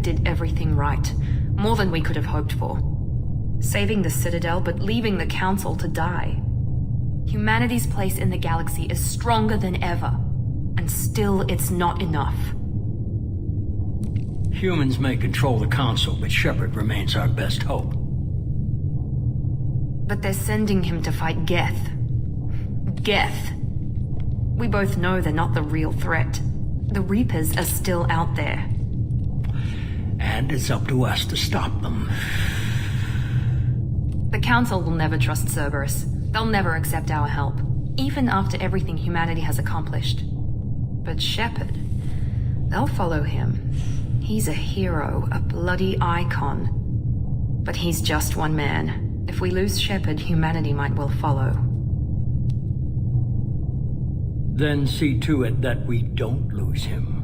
Shepard did everything right. More than we could have hoped for. Saving the Citadel, but leaving the Council to die. Humanity's place in the galaxy is stronger than ever. And still, it's not enough. Humans may control the Council, but Shepard remains our best hope. But they're sending him to fight Geth. Geth. We both know they're not the real threat. The Reapers are still out there. And it's up to us to stop them. The Council will never trust Cerberus. They'll never accept our help, even after everything humanity has accomplished. But Shepard, they'll follow him. He's a hero, a bloody icon. But he's just one man. If we lose Shepard, humanity might well follow. Then see to it that we don't lose him.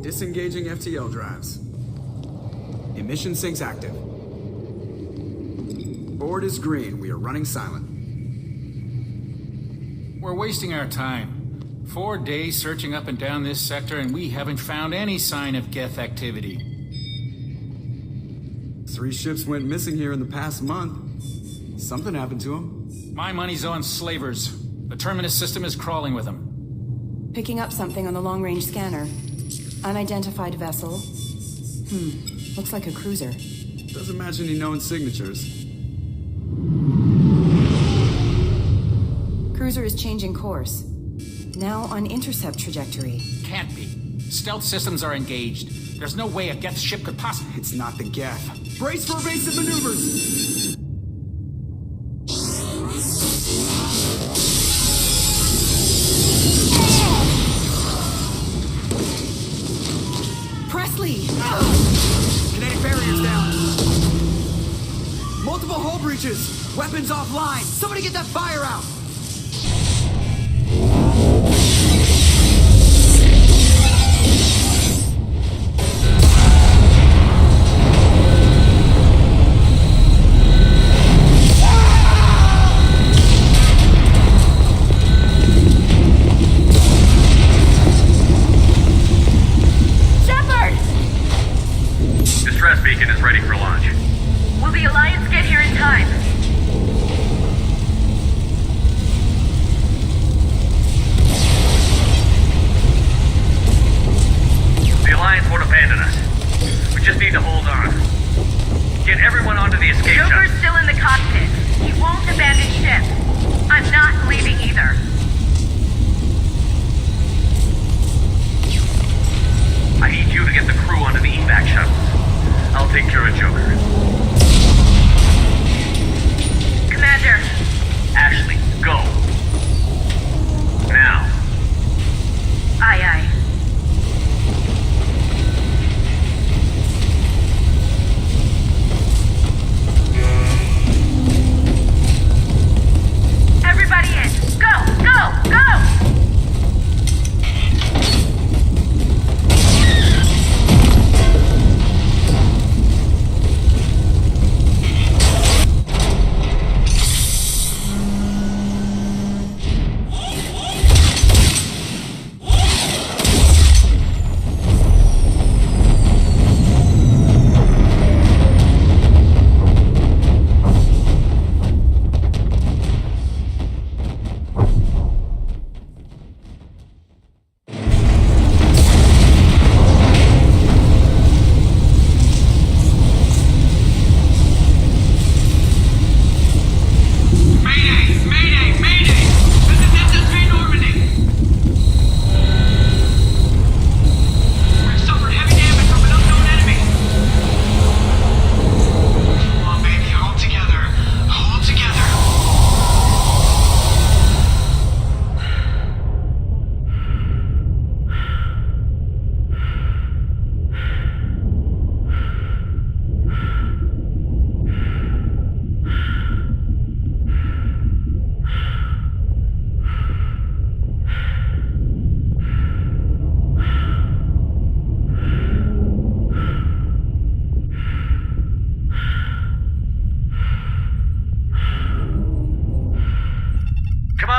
Disengaging FTL drives. Emission sinks active. Board is green. We are running silent. We're wasting our time. 4 days searching up and down this sector, and we haven't found any sign of Geth activity. 3 ships went missing here in the past month. Something happened to them. My money's on slavers. The Terminus system is crawling with them. Picking up something on the long-range scanner. Unidentified vessel. Looks like a cruiser. Doesn't match any known signatures. Cruiser is changing course. Now on intercept trajectory. Can't be. Stealth systems are engaged. There's no way a Geth ship could possibly... It's not the Geth. Brace for evasive maneuvers! Kinetic barriers down. Multiple hull breaches. Weapons offline. Somebody get that fire out. Distress beacon is ready for launch. Will the Alliance get here in time?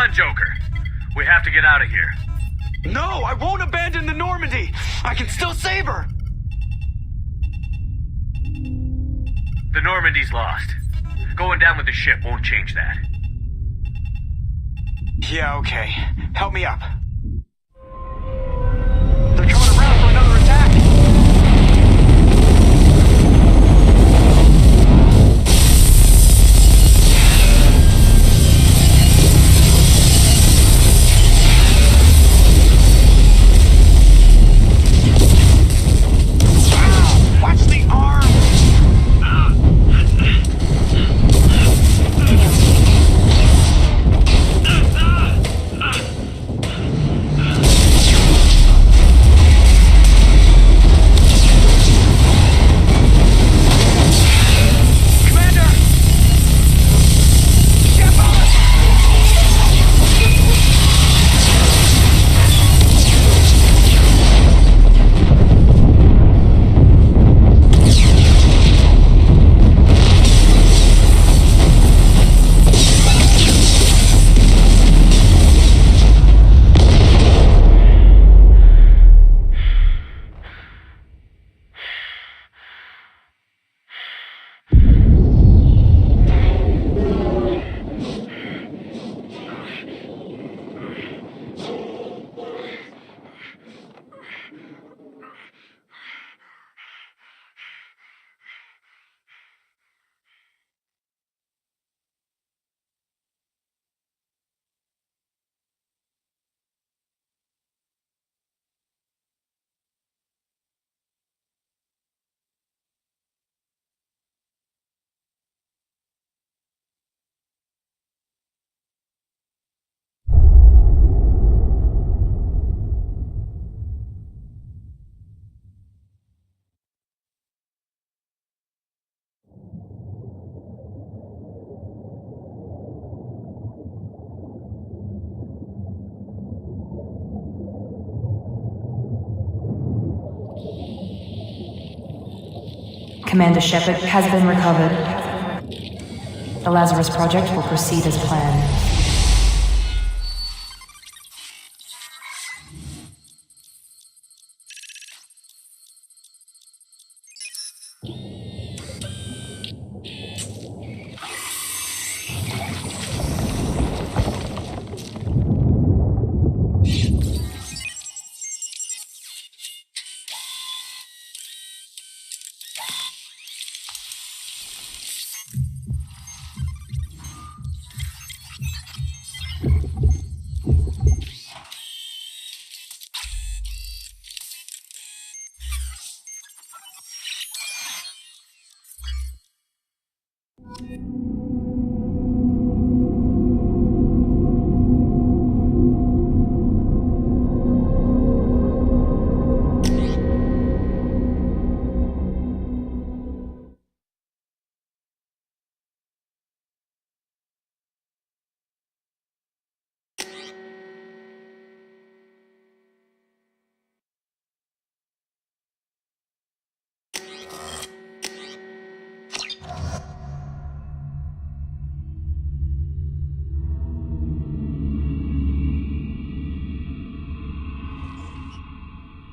on, Joker. We have to get out of here. No, I won't abandon the Normandy. I can still save her. The Normandy's lost. Going down with the ship won't change that. Yeah, okay. Help me up. They're coming around for another attack. Watch the arm! Commander Shepard has been recovered. The Lazarus Project will proceed as planned.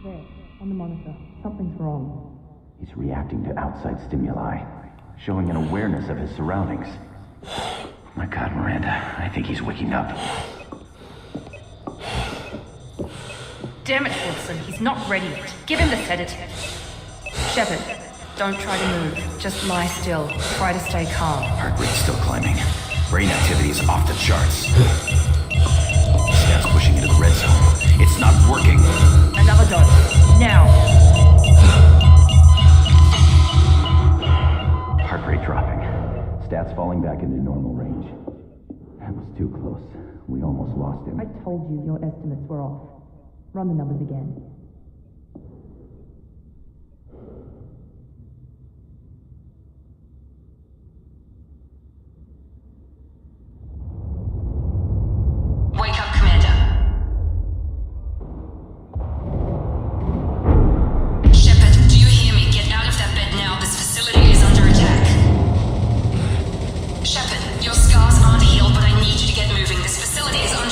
There, on the monitor. Something's wrong. He's reacting to outside stimuli, showing an awareness of his surroundings. My God, Miranda, I think he's waking up. Damn it, Wilson, he's not ready yet. Give him the sedative. Shepard, don't try to move. Just lie still. Try to stay calm. Heart rate's still climbing. Brain activity is off the charts. Stats pushing into the red zone. It's not working. Another dose. Now. Heart rate dropping. Stats falling back into normal range. That was too close. We almost lost him. I told you your estimates were off. Run the numbers again. Wake up, Commander. Shepard, do you hear me? Get out of that bed now. This facility is under attack. Shepard, your scars aren't healed, but I need you to get moving. This facility is under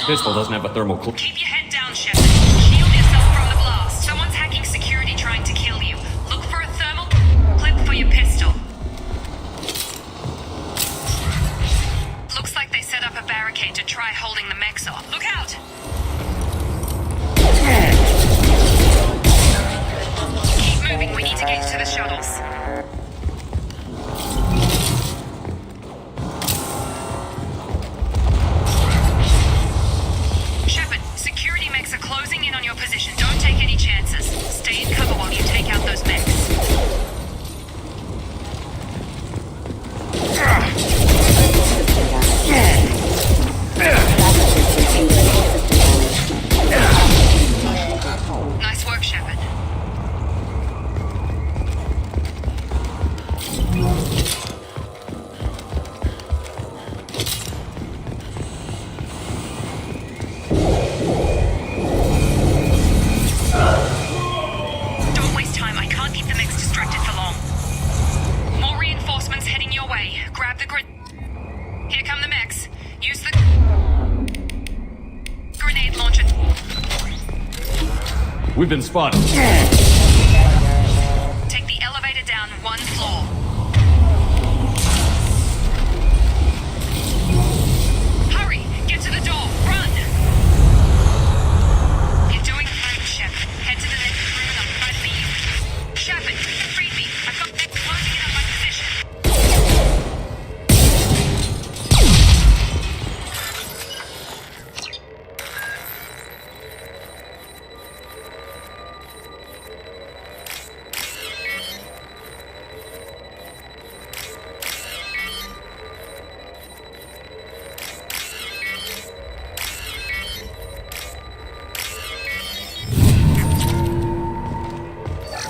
This pistol doesn't have a thermal clip. Keep your head down, Shepard. Shield yourself from the blast. Someone's hacking security trying to kill you. Look for a thermal clip for your pistol. Looks like they set up a barricade to try holding the mechs off. Look out! Keep moving. We need to get to the shuttles. Shepard, security mechs are closing in on your position. Don't take any chances. Stay in cover while you take out those mechs. Nice work, Shepard. Don't waste time. I can't keep the mechs distracted for long. More reinforcements heading your way. Grab the grid. Here come the mechs. Use the grenade launcher. We've been spotted. Take the elevator down one floor. Hurry! Get to the door! Run! You're doing fine, Shepard. Head to the next room and I'll try to leave. Shepard, freed me. I've got mechs closing in on my position.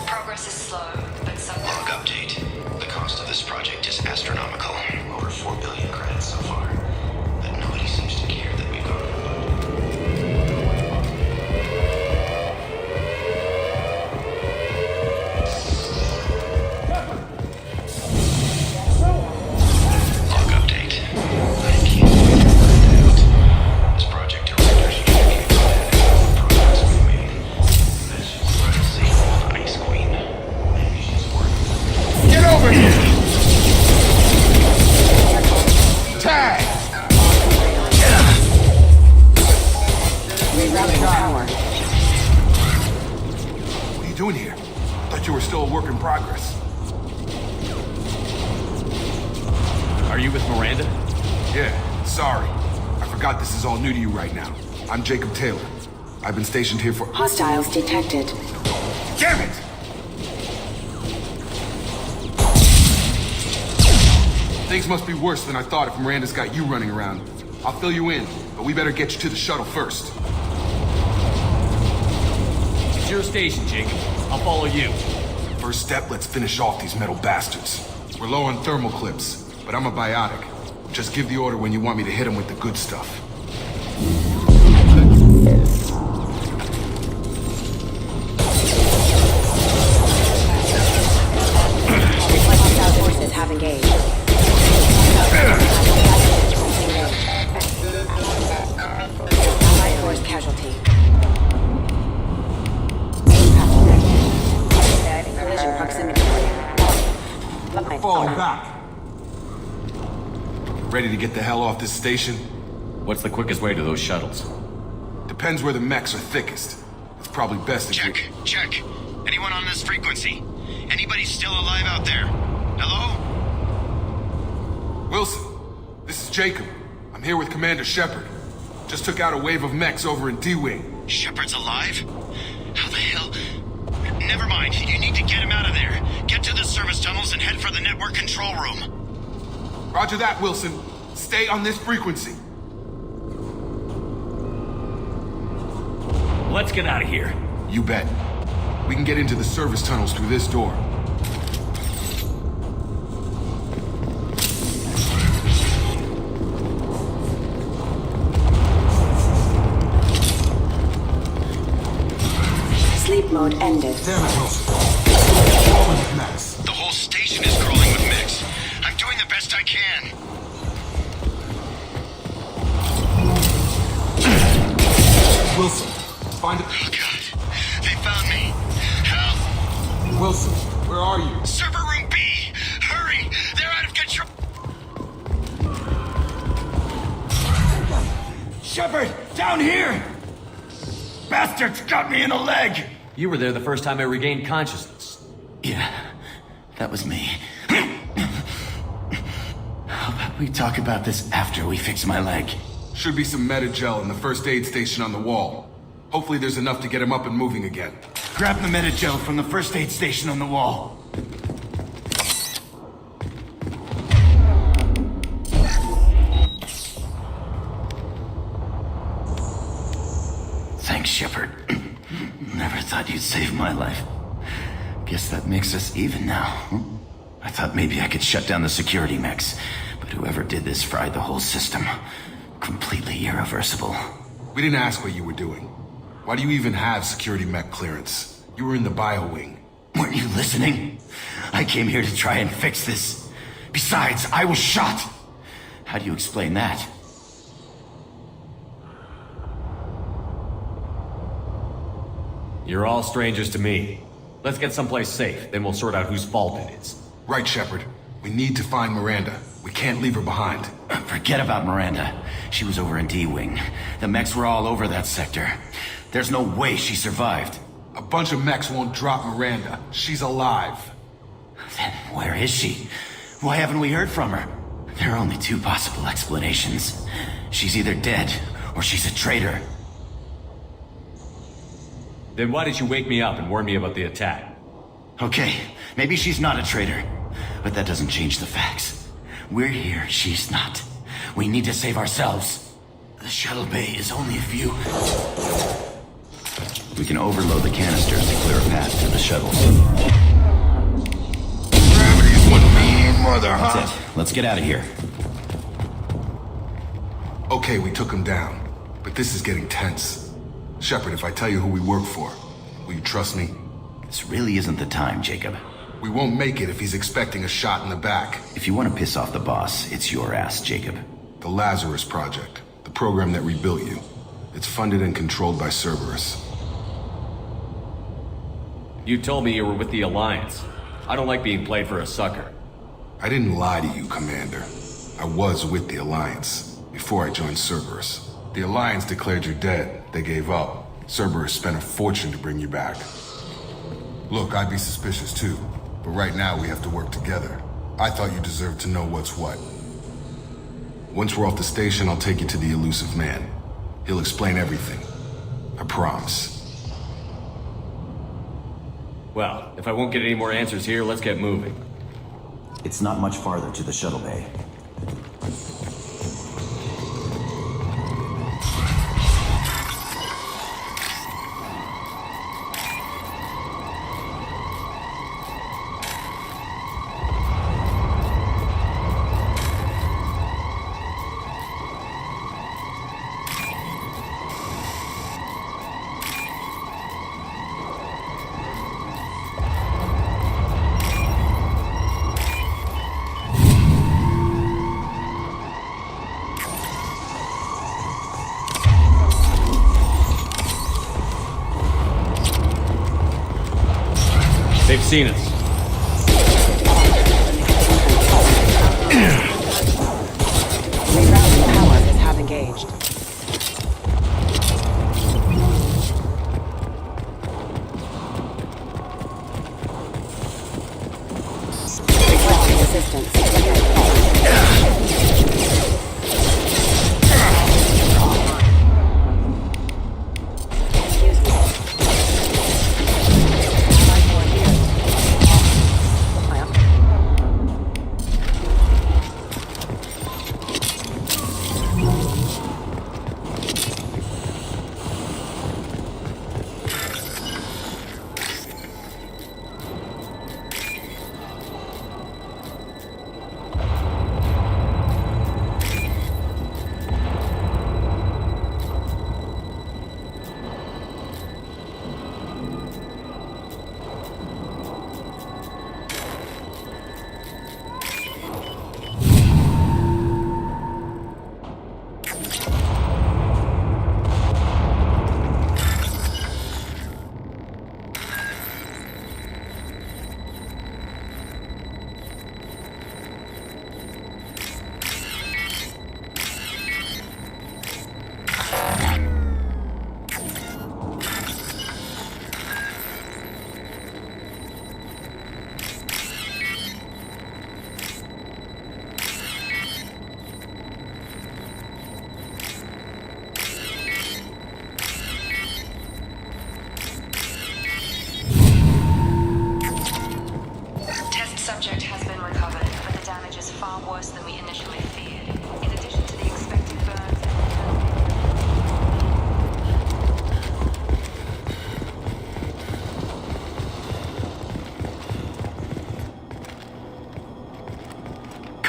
Progress is slow, but some Log update. The cost of this project is astronomical. Over 4 billion credits so far. But nobody seems to care that we've gone Log update. I can't wait to find out. This project director should give you the progress we've made. That's just right. See, the Ice Queen. Maybe she's working. Get over here! Tag! What are you doing here? Thought you were still a work in progress. Are you with Miranda? Yeah, sorry. I forgot this is all new to you right now. I'm Jacob Taylor. I've been stationed here for... Hostiles detected. Damn it! Things must be worse than I thought if Miranda's got you running around. I'll fill you in, but we better get you to the shuttle first. It's your station, Jacob. I'll follow you. First step, let's finish off these metal bastards. We're low on thermal clips, but I'm a biotic. Just give the order when you want me to hit them with the good stuff. Hostile forces have engaged. Allied force casualty. Collision proximity. Fall back. Ready to get the hell off this station? What's the quickest way to those shuttles? Depends where the mechs are thickest. It's probably best if Check. Anyone on this frequency? Anybody still alive out there? Hello? Wilson, this is Jacob. I'm here with Commander Shepard. Just took out a wave of mechs over in D-Wing. Shepard's alive? How the hell? Never mind. You need to get him out of there. Get to the service tunnels and head for the network control room. Roger that, Wilson. Stay on this frequency. Let's get out of here. You bet. We can get into the service tunnels through this door. Sleep mode ended. Damn it, Wilson. Crawling with mechs. The whole station is crawling with mechs. I'm doing the best I can. Wilson, find it. Oh, God. They found me. Help! Wilson, where are you? Server room B! Hurry! They're out of control! Shepard, down here! Bastards got me in the leg! You were there the first time I regained consciousness. Yeah, that was me. How about we talk about this after we fix my leg? Should be some Metagel in the first aid station on the wall. Hopefully there's enough to get him up and moving again. Grab the Metagel from the first aid station on the wall. Thanks, Shepard. Never thought you'd save my life. Guess that makes us even now. I thought maybe I could shut down the security mechs, but whoever did this fried the whole system. Completely irreversible. We didn't ask what you were doing. Why do you even have security mech clearance? You were in the bio wing. Weren't you listening? I came here to try and fix this. Besides, I was shot. How do you explain that? You're all strangers to me. Let's get someplace safe, then we'll sort out whose fault it is. Right, Shepard. We need to find Miranda. We can't leave her behind. Forget about Miranda. She was over in D-Wing. The mechs were all over that sector. There's no way she survived. A bunch of mechs won't drop Miranda. She's alive. Then where is she? Why haven't we heard from her? There are only two possible explanations. She's either dead, or she's a traitor. Then why did you wake me up and warn me about the attack? Okay, maybe she's not a traitor, but that doesn't change the facts. We're here, she's not. We need to save ourselves. The shuttle bay is only a few... We can overload the canisters to clear a path to the shuttles. Gravity's one mean mother, huh? That's it. Let's get out of here. Okay, we took him down, but this is getting tense. Shepard, if I tell you who we work for, will you trust me? This really isn't the time, Jacob. We won't make it if he's expecting a shot in the back. If you want to piss off the boss, it's your ass, Jacob. The Lazarus Project, the program that rebuilt you. It's funded and controlled by Cerberus. You told me you were with the Alliance. I don't like being played for a sucker. I didn't lie to you, Commander. I was with the Alliance, before I joined Cerberus. The Alliance declared you dead. They gave up. Cerberus spent a fortune to bring you back. Look, I'd be suspicious too, but right now we have to work together. I thought you deserved to know what's what. Once we're off the station, I'll take you to the elusive man. He'll explain everything. I promise. Well, if I won't get any more answers here, let's get moving. It's not much farther to the shuttle bay. They've seen us. Rerouting power is half engaged. Requesting assistance. Excuse me.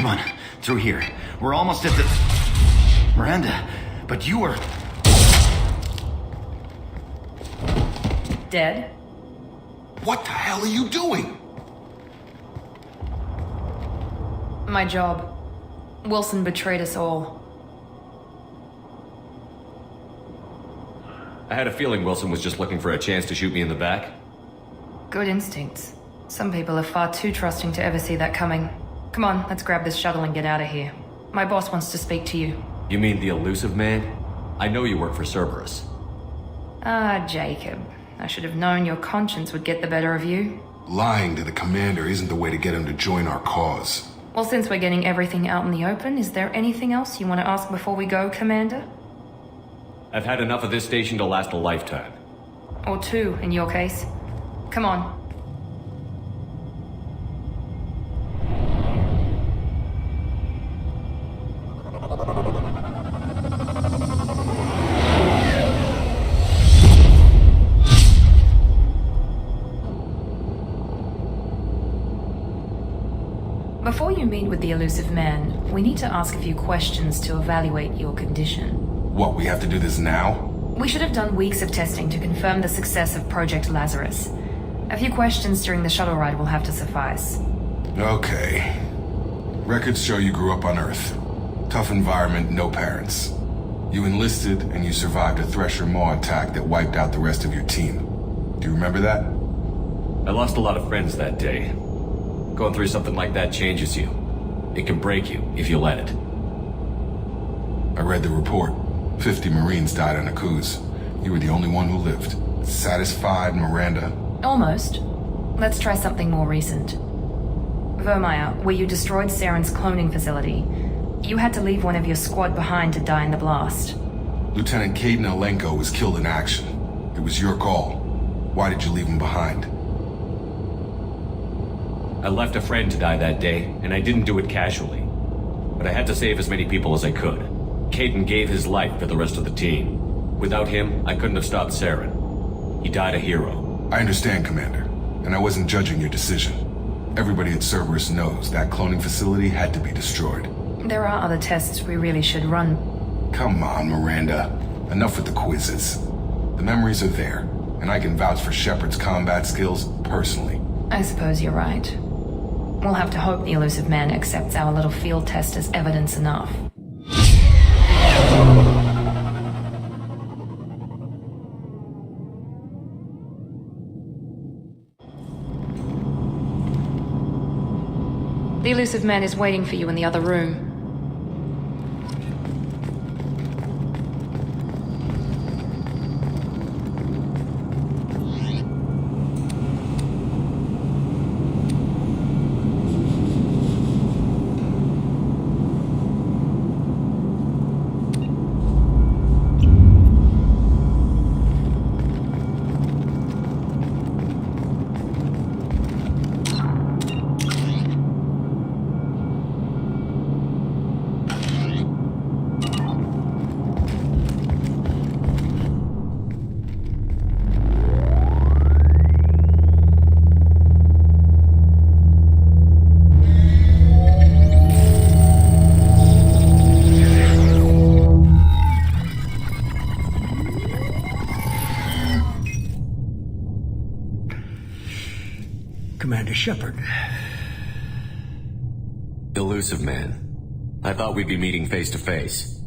Come on, through here. We're almost at the... Miranda, but you were... Dead? What the hell are you doing? My job. Wilson betrayed us all. I had a feeling Wilson was just looking for a chance to shoot me in the back. Good instincts. Some people are far too trusting to ever see that coming. Come on, let's grab this shuttle and get out of here. My boss wants to speak to you. You mean the elusive man? I know you work for Cerberus. Ah, Jacob. I should have known your conscience would get the better of you. Lying to the commander isn't the way to get him to join our cause. Well, since we're getting everything out in the open, is there anything else you want to ask before we go, Commander? I've had enough of this station to last a lifetime. Or two, in your case. Come on. Before you meet with the elusive man, we need to ask a few questions to evaluate your condition. What, we have to do this now? We should have done weeks of testing to confirm the success of Project Lazarus. A few questions during the shuttle ride will have to suffice. Okay. Records show you grew up on Earth. Tough environment, no parents. You enlisted and you survived a Thresher Maw attack that wiped out the rest of your team. Do you remember that? I lost a lot of friends that day. Going through something like that changes you. It can break you if you let it. I read the report. 50 Marines died on Akuz. You were the only one who lived. Satisfied, Miranda? Almost. Let's try something more recent. Vermeer, where you destroyed Saren's cloning facility, you had to leave one of your squad behind to die in the blast. Lieutenant Caden Alenko was killed in action. It was your call. Why did you leave him behind? I left a friend to die that day, and I didn't do it casually. But I had to save as many people as I could. Caden gave his life for the rest of the team. Without him, I couldn't have stopped Saren. He died a hero. I understand, Commander, and I wasn't judging your decision. Everybody at Cerberus knows that cloning facility had to be destroyed. There are other tests we really should run. Come on, Miranda. Enough with the quizzes. The memories are there, and I can vouch for Shepard's combat skills personally. I suppose you're right. We'll have to hope the elusive man accepts our little field test as evidence enough. The elusive man is waiting for you in the other room. Commander Shepard. Elusive man. I thought we'd be meeting face to face.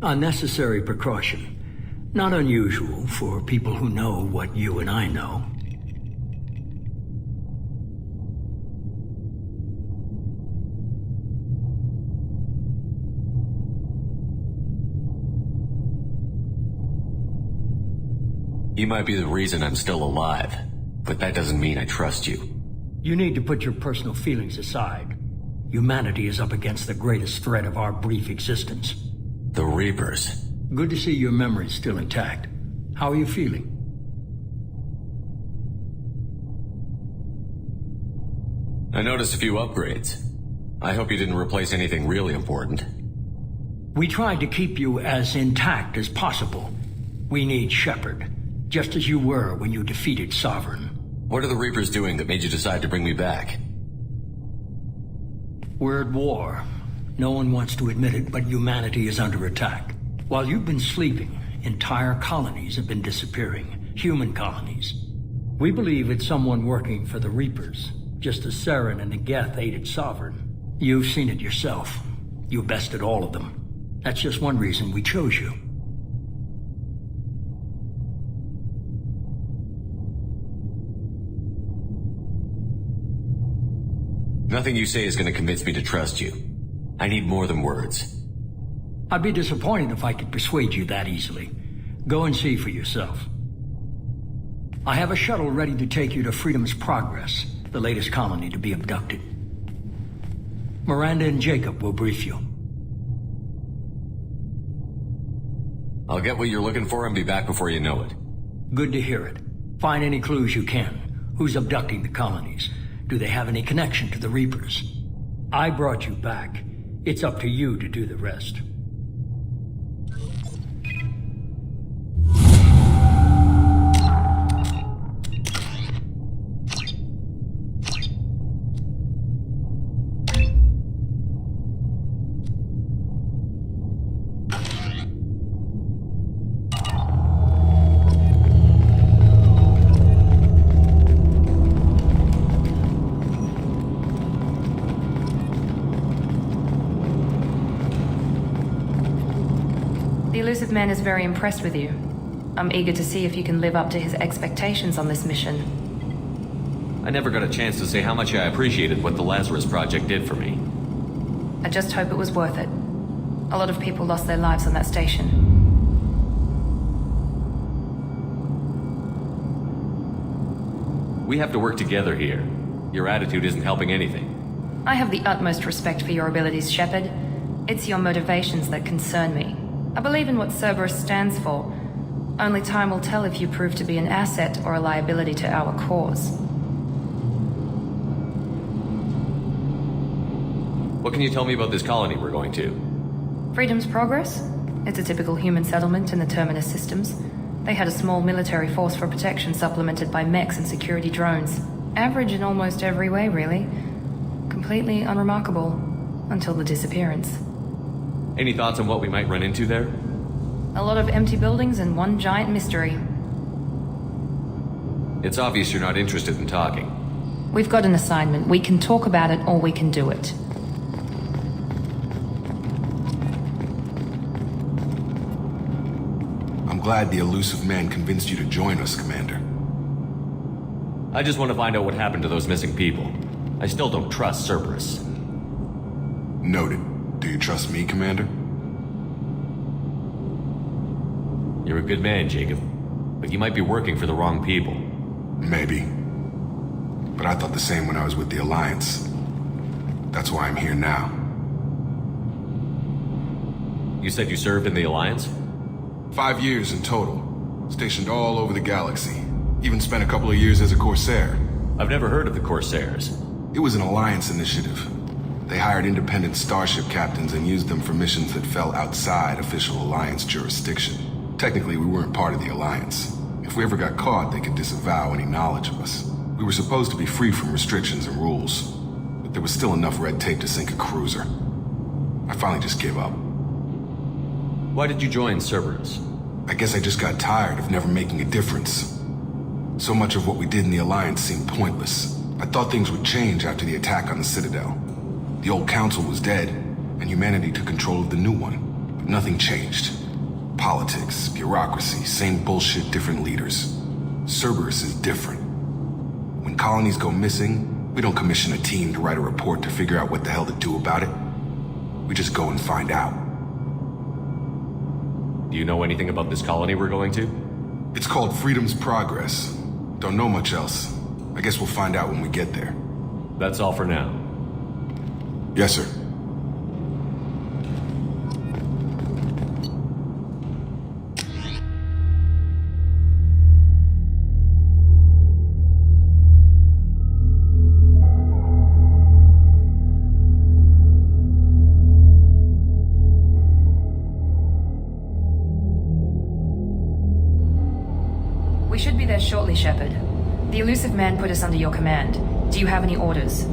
A necessary precaution. Not unusual for people who know what you and I know. You might be the reason I'm still alive, but that doesn't mean I trust you. You need to put your personal feelings aside. Humanity is up against the greatest threat of our brief existence. The Reapers. Good to see your memory's still intact. How are you feeling? I noticed a few upgrades. I hope you didn't replace anything really important. We tried to keep you as intact as possible. We need Shepard, just as you were when you defeated Sovereign. What are the Reapers doing that made you decide to bring me back? We're at war. No one wants to admit it, but humanity is under attack. While you've been sleeping, entire colonies have been disappearing. Human colonies. We believe it's someone working for the Reapers, just as Saren and the Geth aided Sovereign. You've seen it yourself. You bested all of them. That's just one reason we chose you. Nothing you say is going to convince me to trust you. I need more than words. I'd be disappointed if I could persuade you that easily. Go and see for yourself. I have a shuttle ready to take you to Freedom's Progress, the latest colony to be abducted. Miranda and Jacob will brief you. I'll get what you're looking for and be back before you know it. Good to hear it. Find any clues you can. Who's abducting the colonies? Do they have any connection to the Reapers? I brought you back. It's up to you to do the rest. The Illusive Man is very impressed with you. I'm eager to see if you can live up to his expectations on this mission. I never got a chance to say how much I appreciated what the Lazarus Project did for me. I just hope it was worth it. A lot of people lost their lives on that station. We have to work together here. Your attitude isn't helping anything. I have the utmost respect for your abilities, Shepard. It's your motivations that concern me. I believe in what Cerberus stands for. Only time will tell if you prove to be an asset or a liability to our cause. What can you tell me about this colony we're going to? Freedom's Progress? It's a typical human settlement in the Terminus systems. They had a small military force for protection supplemented by mechs and security drones. Average in almost every way, really. Completely unremarkable. Until the disappearance. Any thoughts on what we might run into there? A lot of empty buildings and one giant mystery. It's obvious you're not interested in talking. We've got an assignment. We can talk about it or we can do it. I'm glad the Illusive Man convinced you to join us, Commander. I just want to find out what happened to those missing people. I still don't trust Cerberus. Noted. Do you trust me, Commander? You're a good man, Jacob. But you might be working for the wrong people. Maybe. But I thought the same when I was with the Alliance. That's why I'm here now. You said you served in the Alliance? 5 years in total. Stationed all over the galaxy. Even spent a couple of years as a Corsair. I've never heard of the Corsairs. It was an Alliance initiative. They hired independent starship captains and used them for missions that fell outside official Alliance jurisdiction. Technically, we weren't part of the Alliance. If we ever got caught, they could disavow any knowledge of us. We were supposed to be free from restrictions and rules, but there was still enough red tape to sink a cruiser. I finally just gave up. Why did you join Cerberus? I guess I just got tired of never making a difference. So much of what we did in the Alliance seemed pointless. I thought things would change after the attack on the Citadel. The old council was dead, and humanity took control of the new one. But nothing changed. Politics, bureaucracy, same bullshit, different leaders. Cerberus is different. When colonies go missing, we don't commission a team to write a report to figure out what the hell to do about it. We just go and find out. Do you know anything about this colony we're going to? It's called Freedom's Progress. Don't know much else. I guess we'll find out when we get there. That's all for now. Yes, sir. We should be there shortly, Shepard. The Illusive Man put us under your command. Do you have any orders?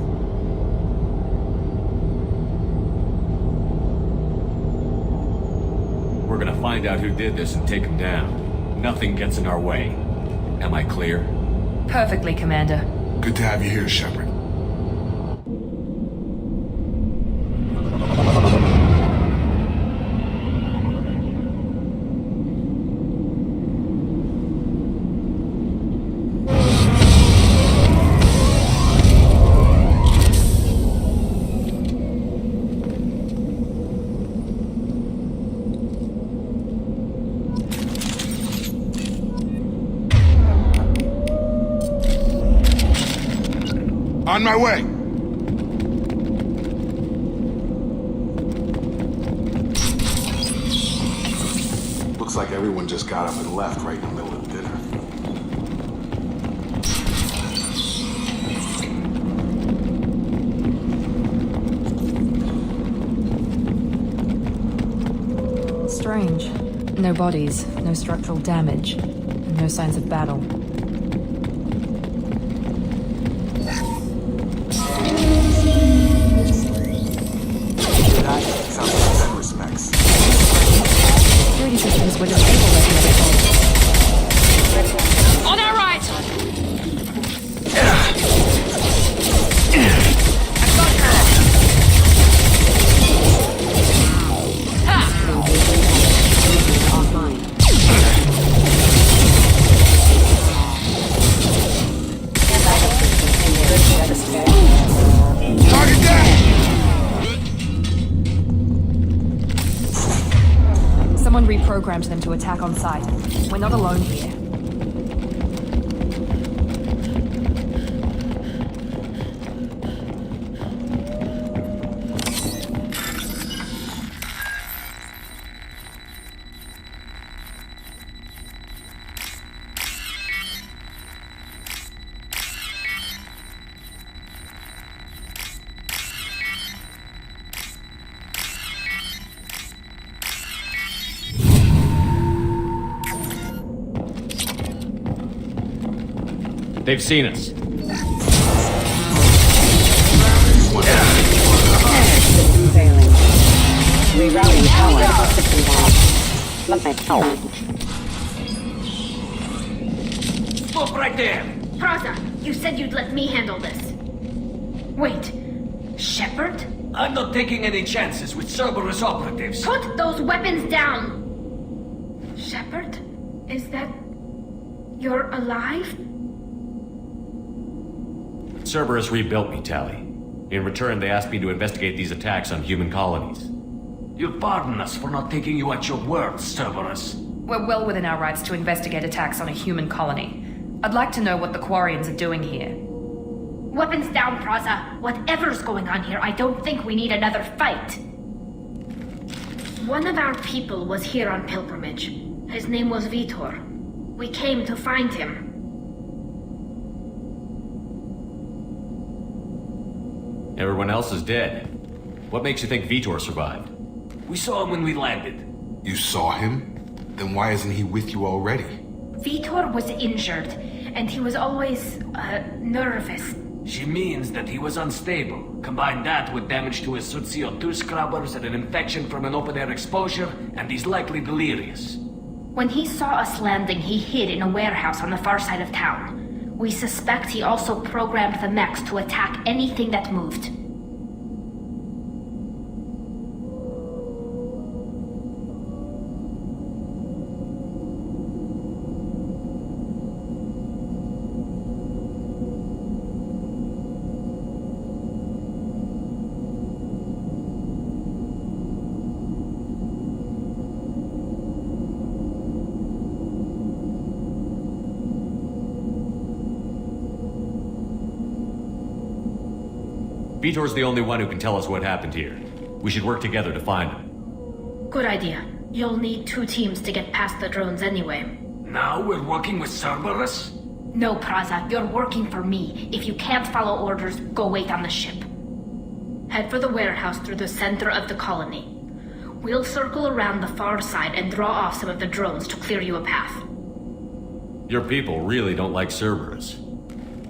We're gonna find out who did this and take him down. Nothing gets in our way. Am I clear? Perfectly, Commander. Good to have you here, Shepard. On my way! Looks like everyone just got up and left right in the middle of dinner. Strange. No bodies, no structural damage, and no signs of battle. Security systems were disabled at the assault. On our right! Target down! Someone reprogrammed them to attack on sight. We're not alone here. They've seen us. Failing. Rerouting power. Stop right there! Praza, you said you'd let me handle this. Wait, Shepard? I'm not taking any chances with Cerberus operatives. Put those weapons down! Shepard? Is that... you're alive? Cerberus rebuilt me, Tali. In return, they asked me to investigate these attacks on human colonies. You'll pardon us for not taking you at your word, Cerberus. We're well within our rights to investigate attacks on a human colony. I'd like to know what the Quarians are doing here. Weapons down, Praza. Whatever's going on here, I don't think we need another fight. One of our people was here on pilgrimage. His name was Vitor. We came to find him. Everyone else is dead. What makes you think Vitor survived? We saw him when we landed. You saw him? Then why isn't he with you already? Vitor was injured, and he was always, nervous. She means that he was unstable. Combine that with damage to his suit CO2 scrubbers and an infection from an open-air exposure, and he's likely delirious. When he saw us landing, he hid in a warehouse on the far side of town. We suspect he also programmed the mechs to attack anything that moved. Vitor's the only one who can tell us what happened here. We should work together to find him. Good idea. You'll need 2 teams to get past the drones anyway. Now we're working with Cerberus? No, Praza, you're working for me. If you can't follow orders, go wait on the ship. Head for the warehouse through the center of the colony. We'll circle around the far side and draw off some of the drones to clear you a path. Your people really don't like Cerberus.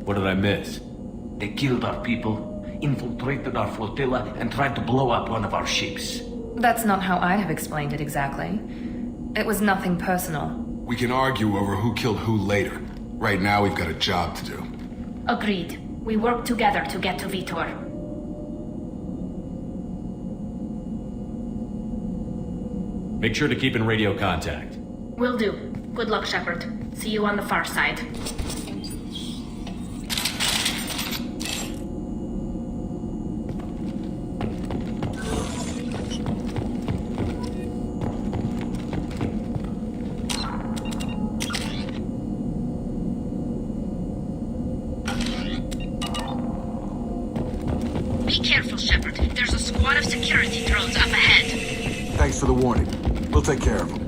What did I miss? They killed our people, infiltrated our flotilla, and tried to blow up one of our ships. That's not how I'd have explained it exactly. It was nothing personal. We can argue over who killed who later. Right now, we've got a job to do. Agreed. We work together to get to Vitor. Make sure to keep in radio contact. Will do. Good luck, Shepard. See you on the far side. Be careful, Shepard. There's a squad of security drones up ahead. Thanks for the warning. We'll take care of them.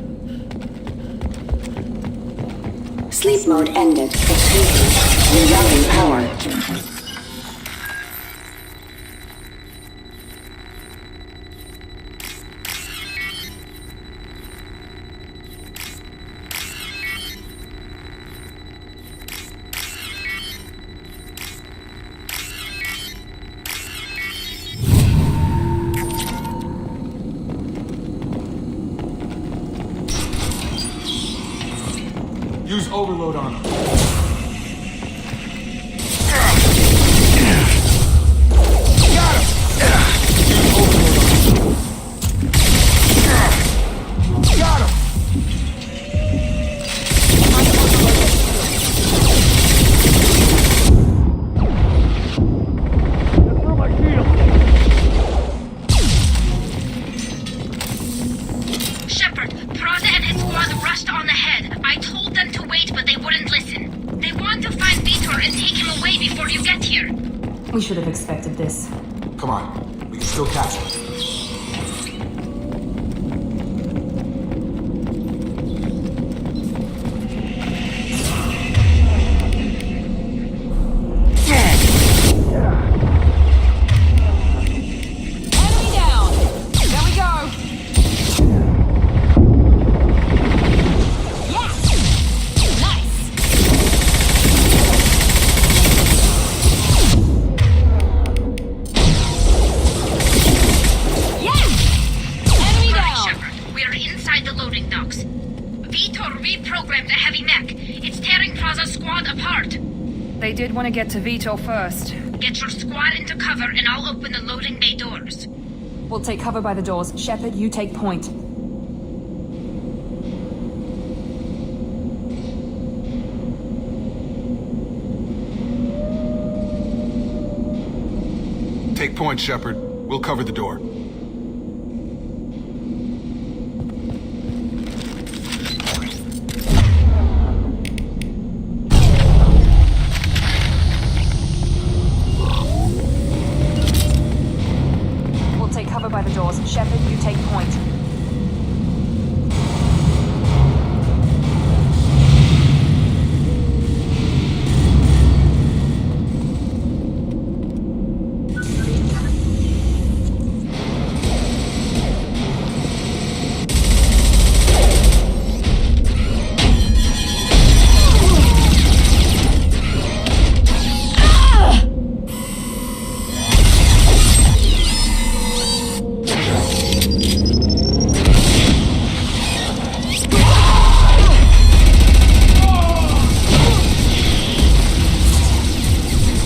Sleep mode ended. Rerouting power. Use overload on him. Shepard, Praza and his squad rushed on ahead. I told them to wait, but they wouldn't listen. They want to find Vitor and take him away before you get here. We should have expected this. Come on, we can still catch him. Enemy down! There we go! Yeah! Nice! Yeah! Enemy Right, down! Shepard. We're inside the loading docks. Vitor reprogrammed the heavy mech. It's tearing Praza's squad apart. They did want to get to Vitor first. Get your squad into cover and I'll open the loading bay doors. We'll take cover by the doors. Shepard, you take point. Take point, Shepard. We'll cover the door. We'll take cover by the doors. Shepard, you take point.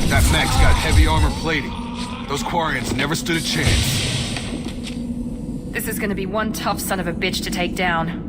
That mech's got heavy armor plating. Those Quarians never stood a chance. This is gonna be one tough son of a bitch to take down.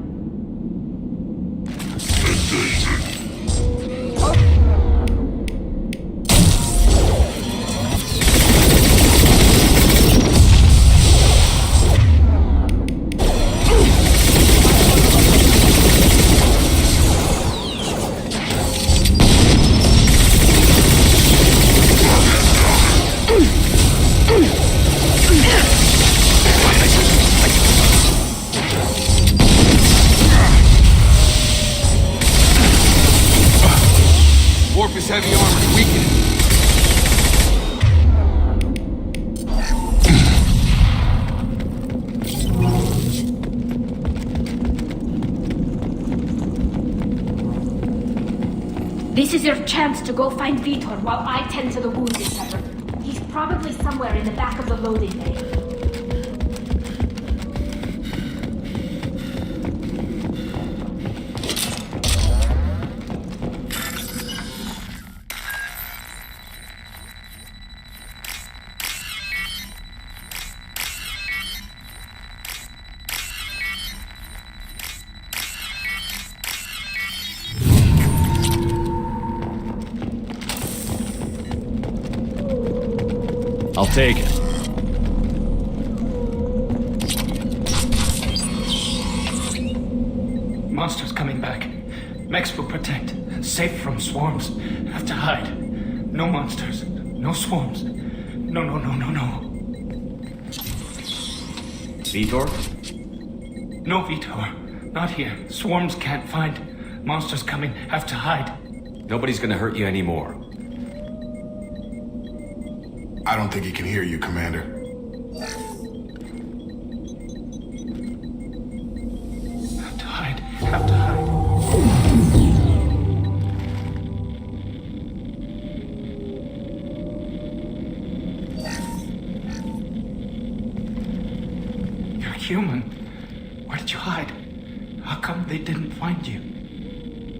Warp his heavy armor, weaken it. This is your chance to go find Vitor while I tend to the wounded, Shepard. He's probably somewhere in the back of the loading bay. I'll take it. Monsters coming back. Mechs will protect. Safe from swarms. Have to hide. No monsters. No swarms. No. Vitor? No, Vitor. Not here. Swarms can't find. Monsters coming. Have to hide. Nobody's gonna hurt you anymore. I don't think he can hear you, Commander. Have to hide. Have to hide. You're human. Where did you hide? How come they didn't find you?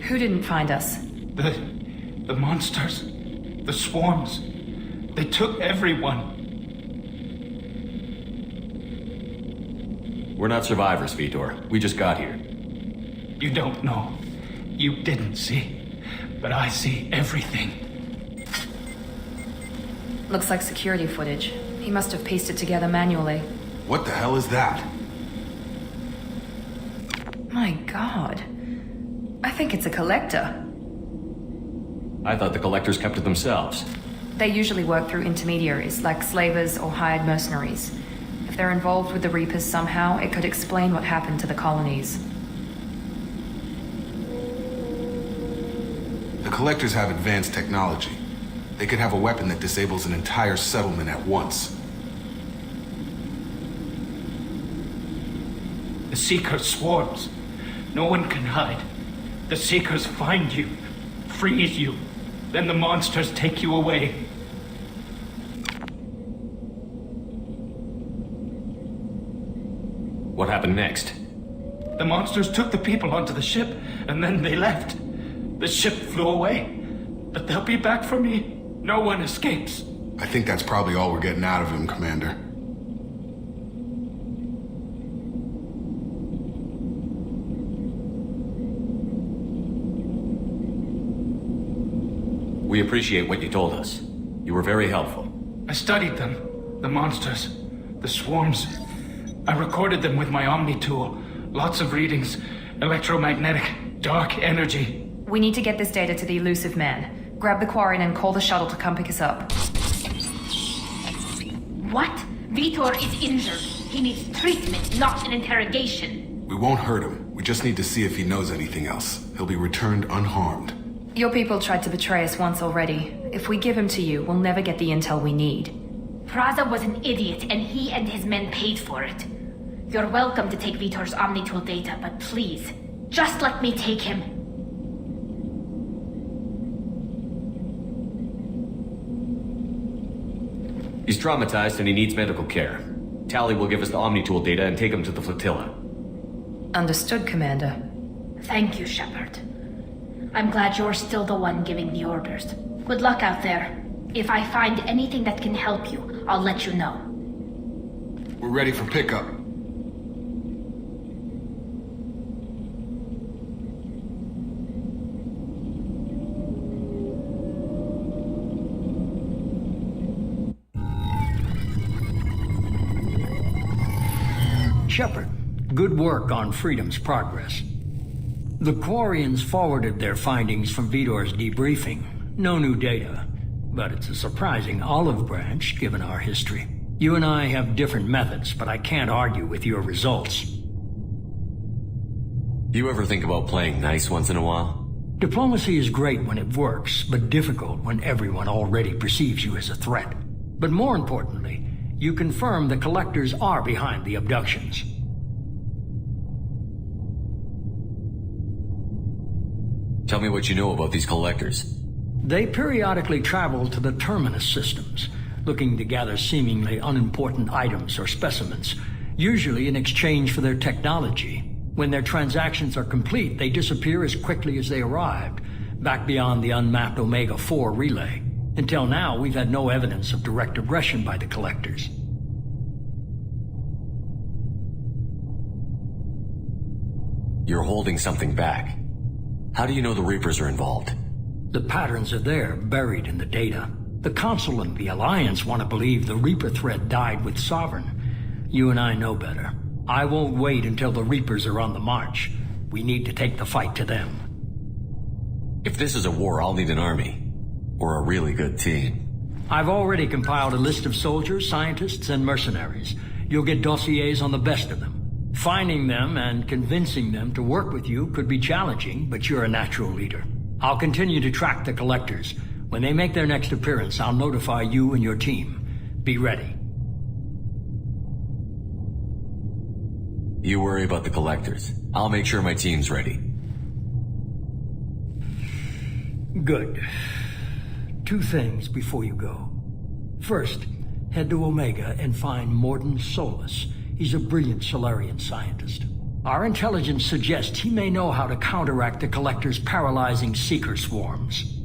Who didn't find us? The monsters. The swarms. They took everyone. We're not survivors, Vitor. We just got here. You don't know. You didn't see. But I see everything. Looks like security footage. He must have pieced it together manually. What the hell is that? My god. I think it's a collector. I thought the collectors kept to themselves. They usually work through intermediaries, like slavers or hired mercenaries. If they're involved with the Reapers somehow, it could explain what happened to the colonies. The Collectors have advanced technology. They could have a weapon that disables an entire settlement at once. The Seekers swarms. No one can hide. The Seekers find you, freeze you. Then the monsters take you away. What happened next? The monsters took the people onto the ship, and then they left. The ship flew away. But they'll be back for me. No one escapes. I think that's probably all we're getting out of him, Commander. We appreciate what you told us. You were very helpful. I studied them. The monsters. The swarms. I recorded them with my Omni tool. Lots of readings. Electromagnetic. Dark energy. We need to get this data to the Elusive Man. Grab the Quarian and call the shuttle to come pick us up. What? Vitor is injured. He needs treatment, not an interrogation. We won't hurt him. We just need to see if he knows anything else. He'll be returned unharmed. Your people tried to betray us once already. If we give him to you, we'll never get the intel we need. Praza was an idiot, and he and his men paid for it. You're welcome to take Vitor's Omnitool data, but please, just let me take him. He's traumatized and he needs medical care. Tali will give us the Omnitool data and take him to the flotilla. Understood, Commander. Thank you, Shepard. I'm glad you're still the one giving the orders. Good luck out there. If I find anything that can help you, I'll let you know. We're ready for pickup. Shepard, good work on Freedom's progress. The Quarians forwarded their findings from Vitor's debriefing. No new data, but it's a surprising olive branch given our history. You and I have different methods, but I can't argue with your results. You ever think about playing nice once in a while? Diplomacy is great when it works, but difficult when everyone already perceives you as a threat. But more importantly, you confirm the Collectors are behind the abductions. Tell me what you know about these Collectors. They periodically travel to the Terminus systems, looking to gather seemingly unimportant items or specimens, usually in exchange for their technology. When their transactions are complete, they disappear as quickly as they arrived, back beyond the unmapped Omega-4 relay. Until now, we've had no evidence of direct aggression by the Collectors. You're holding something back. How do you know the Reapers are involved? The patterns are there, buried in the data. The Council and the Alliance want to believe the Reaper threat died with Sovereign. You and I know better. I won't wait until the Reapers are on the march. We need to take the fight to them. If this is a war, I'll need an army. Or a really good team. I've already compiled a list of soldiers, scientists, and mercenaries. You'll get dossiers on the best of them. Finding them and convincing them to work with you could be challenging, but you're a natural leader. I'll continue to track the collectors. When they make their next appearance, I'll notify you and your team. Be ready. You worry about the collectors. I'll make sure my team's ready. Good. 2 things before you go. First, head to Omega and find Mordin Solus. He's a brilliant Solarian scientist. Our intelligence suggests he may know how to counteract the Collector's paralyzing Seeker swarms.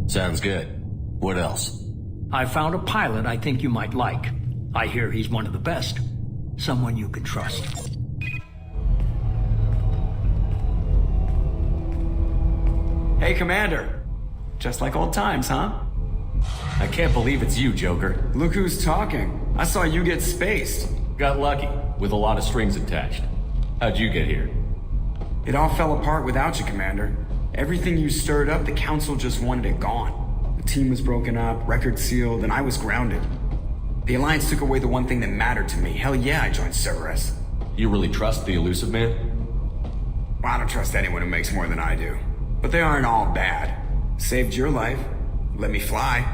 Sounds good. What else? I found a pilot I think you might like. I hear he's one of the best. Someone you can trust. Hey, Commander. Just like old times, huh? I can't believe it's you, Joker. Look who's talking. I saw you get spaced. Got lucky, with a lot of strings attached. How'd you get here? It all fell apart without you, Commander. Everything you stirred up, the Council just wanted it gone. The team was broken up, records sealed, and I was grounded. The Alliance took away the one thing that mattered to me. Hell yeah, I joined Cerberus. You really trust the Illusive Man? Well, I don't trust anyone who makes more than I do. But they aren't all bad. Saved your life, let me fly,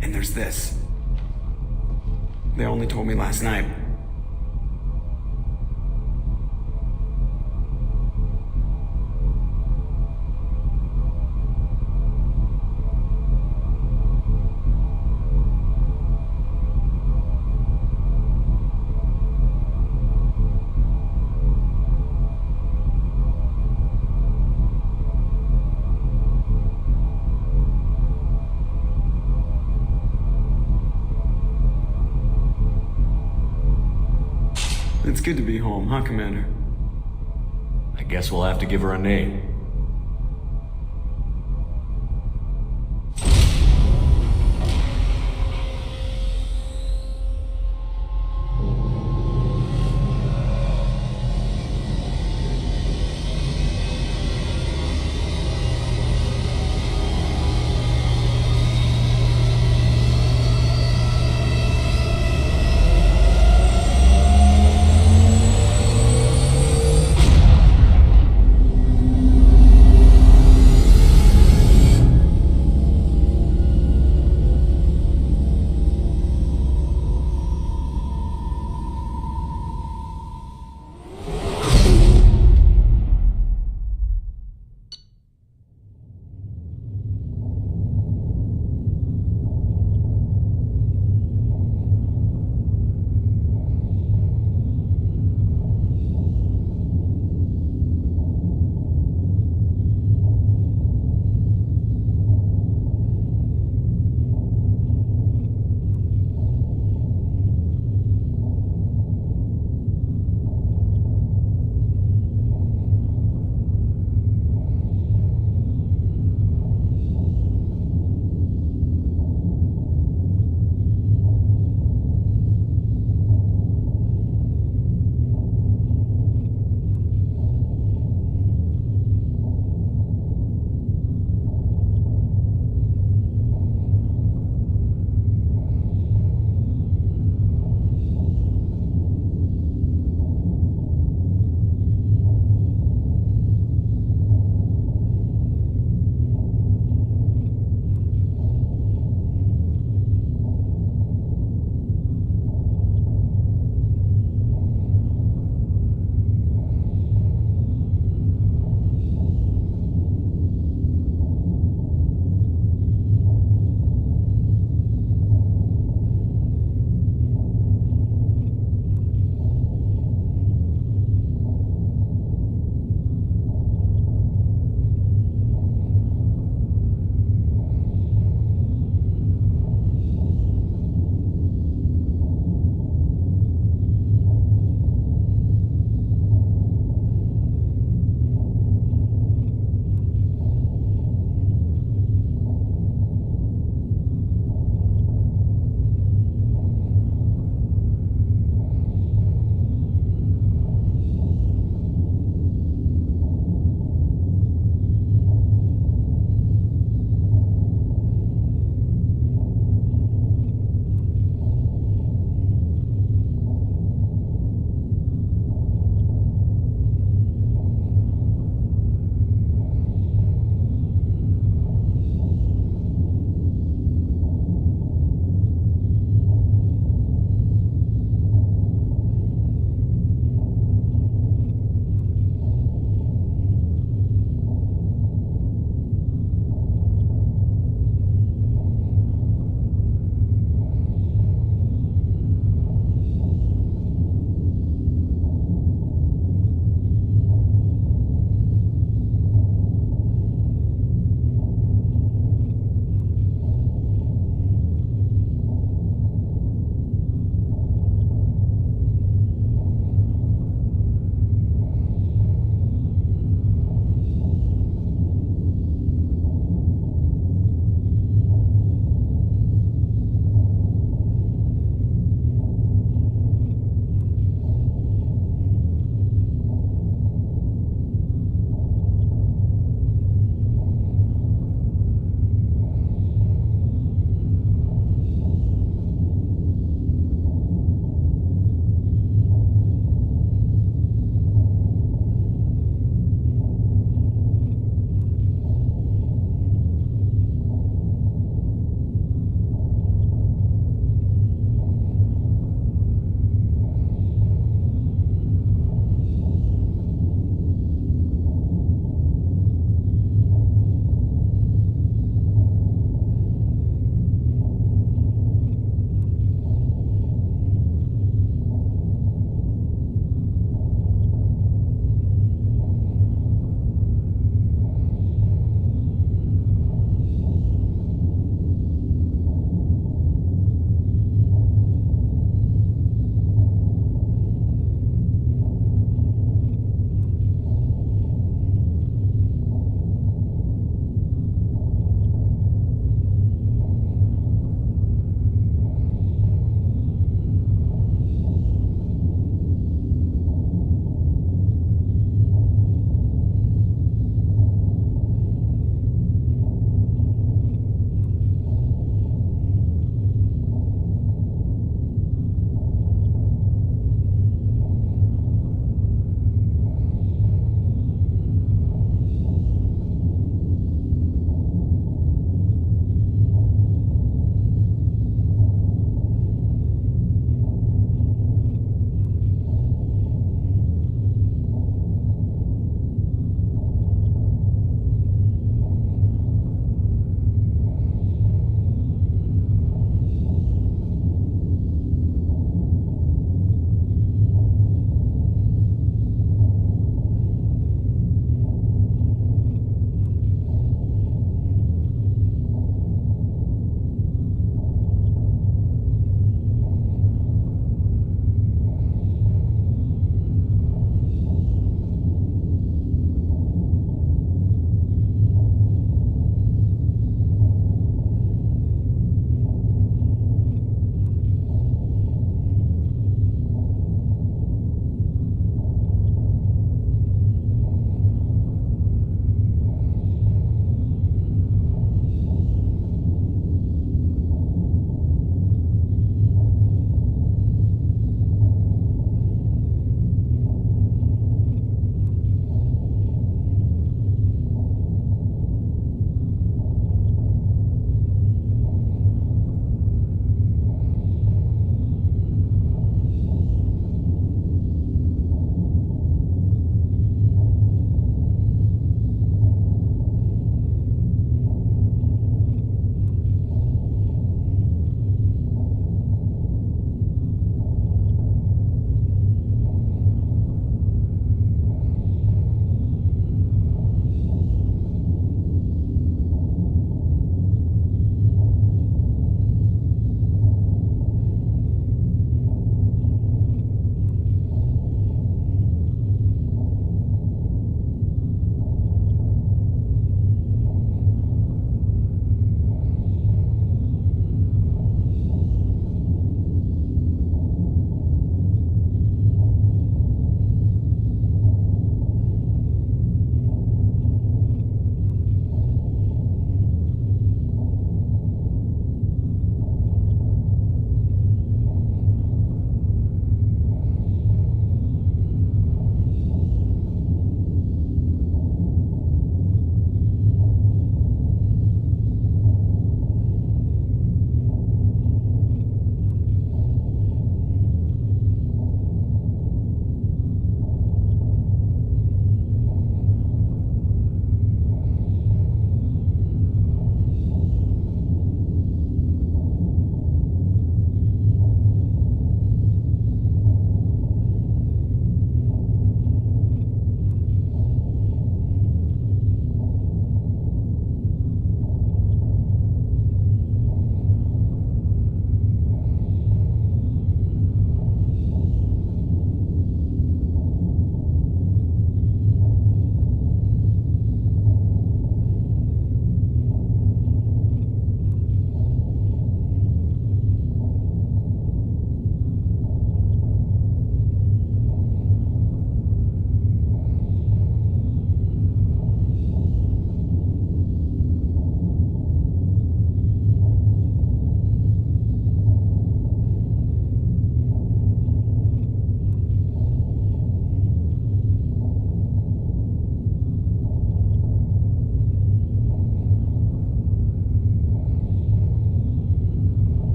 and there's this. They only told me last night. It's good to be home, huh, Commander? I guess we'll have to give her a name.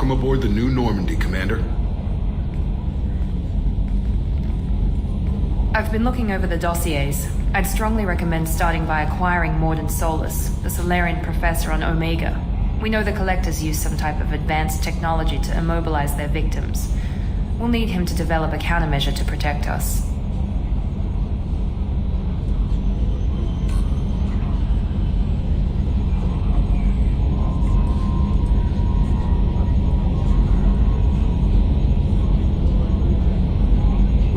Welcome aboard the New Normandy, Commander. I've been looking over the dossiers. I'd strongly recommend starting by acquiring Mordin Solus, the Solarian professor on Omega. We know the Collectors use some type of advanced technology to immobilize their victims. We'll need him to develop a countermeasure to protect us.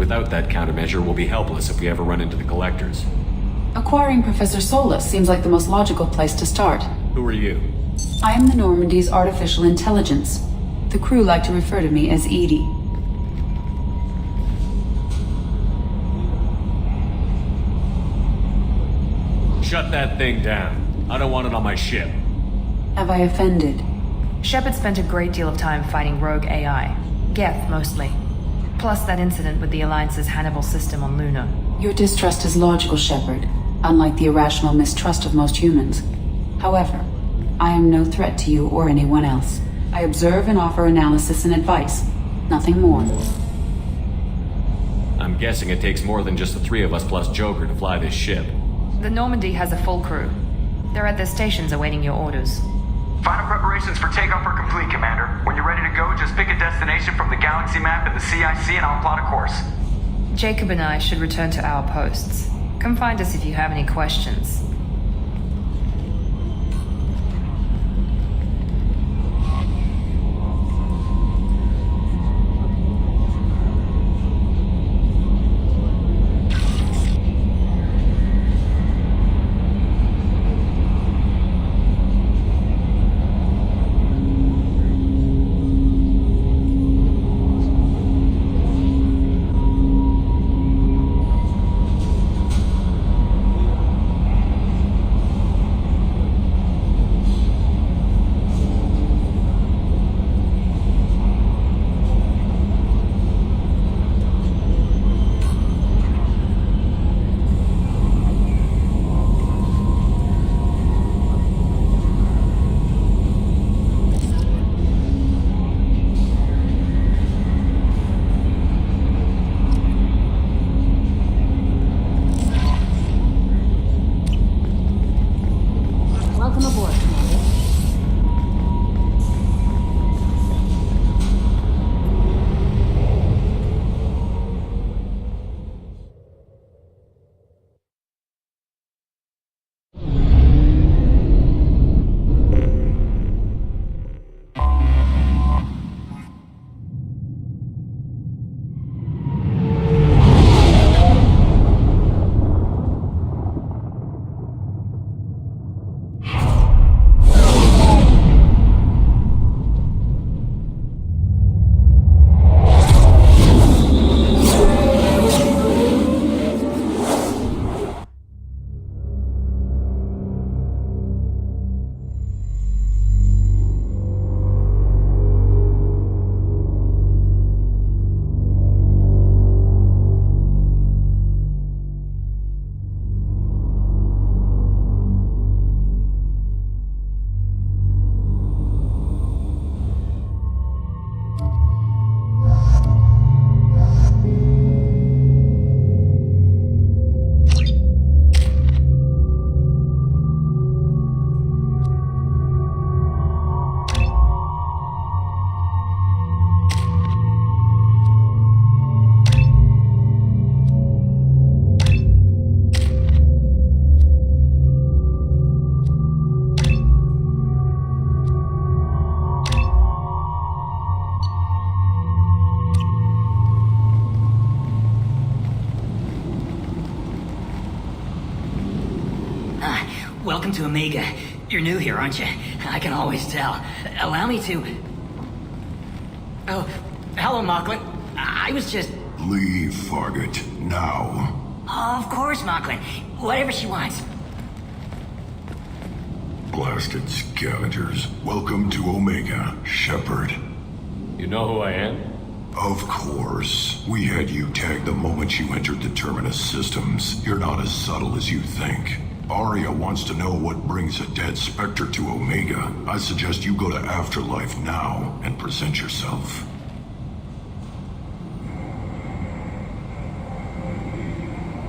Without that countermeasure, we'll be helpless if we ever run into the Collectors. Acquiring Professor Solus seems like the most logical place to start. Who are you? I am the Normandy's artificial intelligence. The crew like to refer to me as EDI. Shut that thing down. I don't want it on my ship. Have I offended? Shepard spent a great deal of time fighting rogue AI. Geth, mostly. Plus that incident with the Alliance's Hannibal system on Luna. Your distrust is logical, Shepard, unlike the irrational mistrust of most humans. However, I am no threat to you or anyone else. I observe and offer analysis and advice. Nothing more. I'm guessing it takes more than just the three of us plus Joker to fly this ship. The Normandy has a full crew. They're at their stations awaiting your orders. Final preparations for takeoff are complete, Commander. When you're ready to go, just pick a destination from the galaxy map in the CIC and I'll plot a course. Jacob and I should return to our posts. Come find us if you have any questions. Welcome to Omega. You're new here, aren't you? I can always tell. Allow me to... Oh, hello, Mocklin. I was just... Leave, Fargate, now. Of course, Mocklin. Whatever she wants. Blasted scavengers. Welcome to Omega, Shepard. You know who I am? Of course. We had you tagged the moment you entered the Terminus systems. You're not as subtle as you think. Arya wants to know what brings a dead Spectre to Omega. I suggest you go to Afterlife now and present yourself.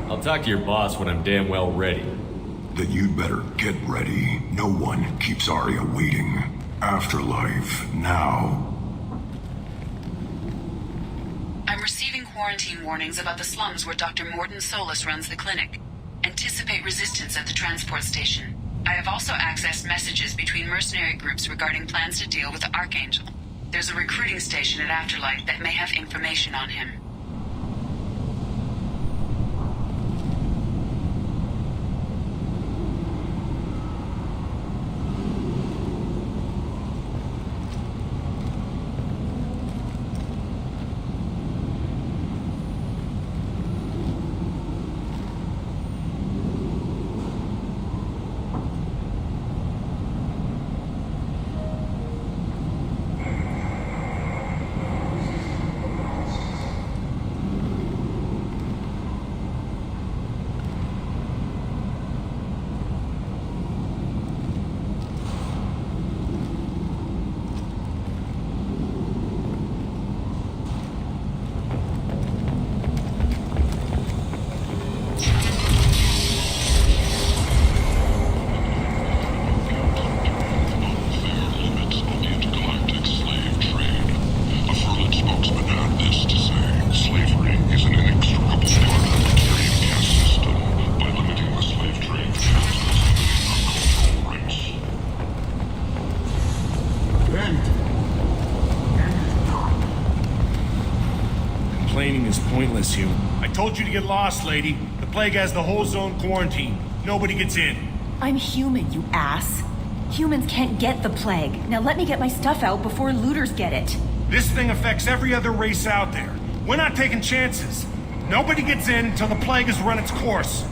I'll talk to your boss when I'm damn well ready. Then you'd better get ready. No one keeps Arya waiting. Afterlife now. I'm receiving quarantine warnings about the slums where Dr. Mordin Solus runs the clinic. Anticipate resistance at the transport station. I have also accessed messages between mercenary groups regarding plans to deal with the Archangel. There's a recruiting station at Afterlife that may have information on him. Complaining is pointless, Hugh. I told you to get lost, lady. The plague has the whole zone quarantined. Nobody gets in. I'm human, you ass. Humans can't get the plague. Now let me get my stuff out before looters get it. This thing affects every other race out there. We're not taking chances. Nobody gets in until the plague has run its course.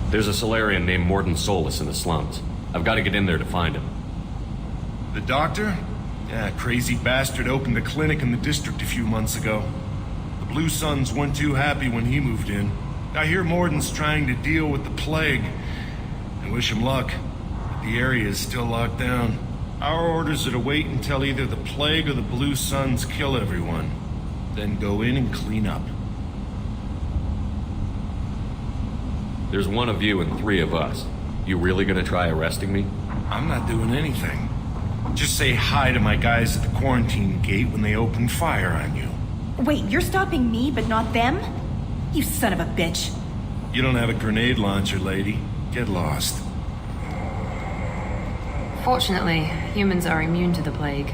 There's a Solarian named Mordin Solus in the slums. I've got to get in there to find him. The doctor? Yeah, crazy bastard opened a clinic in the district a few months ago. The Blue Suns weren't too happy when he moved in. I hear Mordin's trying to deal with the plague. I wish him luck, but the area is still locked down. Our orders are to wait until either the plague or the Blue Suns kill everyone, then go in and clean up. There's one of you and 3 of us. You really gonna try arresting me? I'm not doing anything. Just say hi to my guys at the quarantine gate when they open fire on you. Wait, you're stopping me, but not them? You son of a bitch. You don't have a grenade launcher, lady. Get lost. Fortunately, humans are immune to the plague.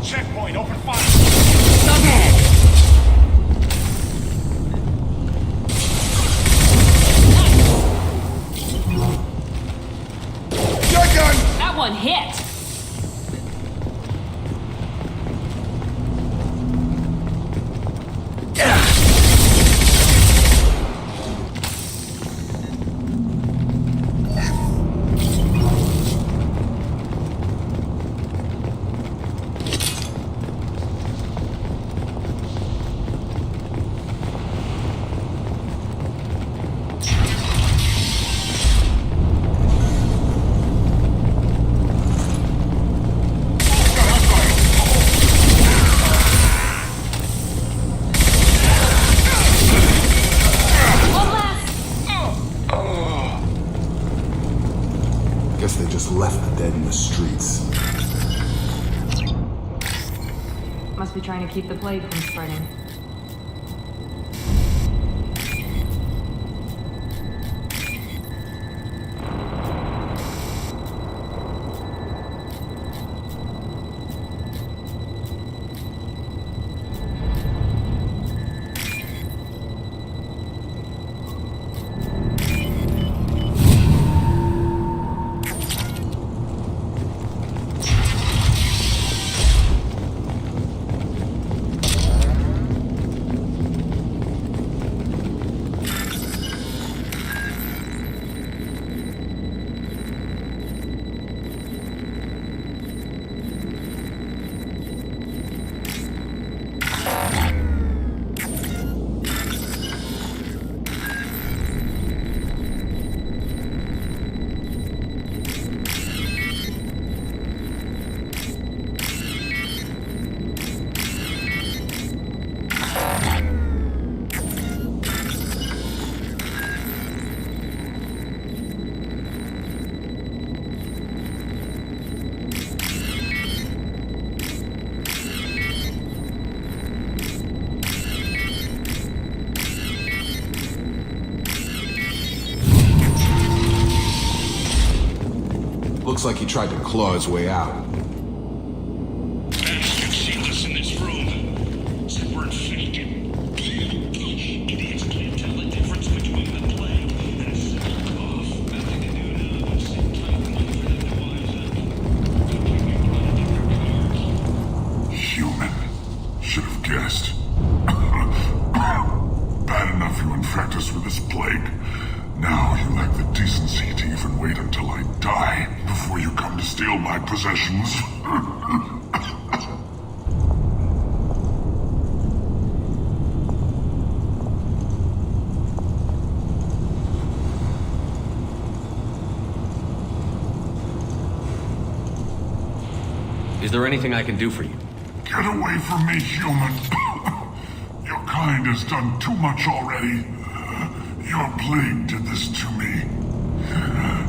Checkpoint, open fire! Shotgun! That one hit! Must be trying to keep the plague from spreading. Looks like he tried to claw his way out. Bastards sealed us in this room. Said we're fake. Idiots can't tell the difference between the plague and a simple cough. Nothing to do now. Sit tight and wait for them to wise up. Human. Should have guessed. Bad enough you infect us with this plague. Now you lack the decency to even wait until I die before you come to steal my possessions. Is there anything I can do for you? Get away from me, human. Your kind has done too much already. Your plague did this to me.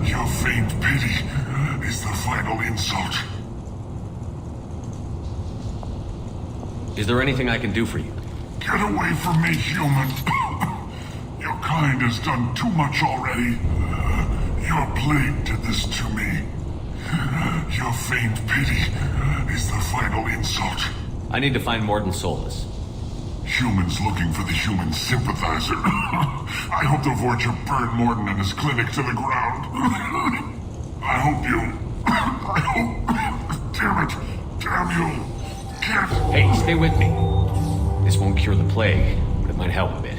Your faint pity is the final insult. Is there anything I can do for you? Get away from me, human. Your kind has done too much already. Your plague did this to me. Your faint pity is the final insult. I need to find Mordin Solus. Humans looking for the human sympathizer. I hope the Vorcha burned Mordin and his clinic to the ground. I hope you... I hope... Damn it! Damn you! Can't... Hey, stay with me. This won't cure the plague, but it might help a bit.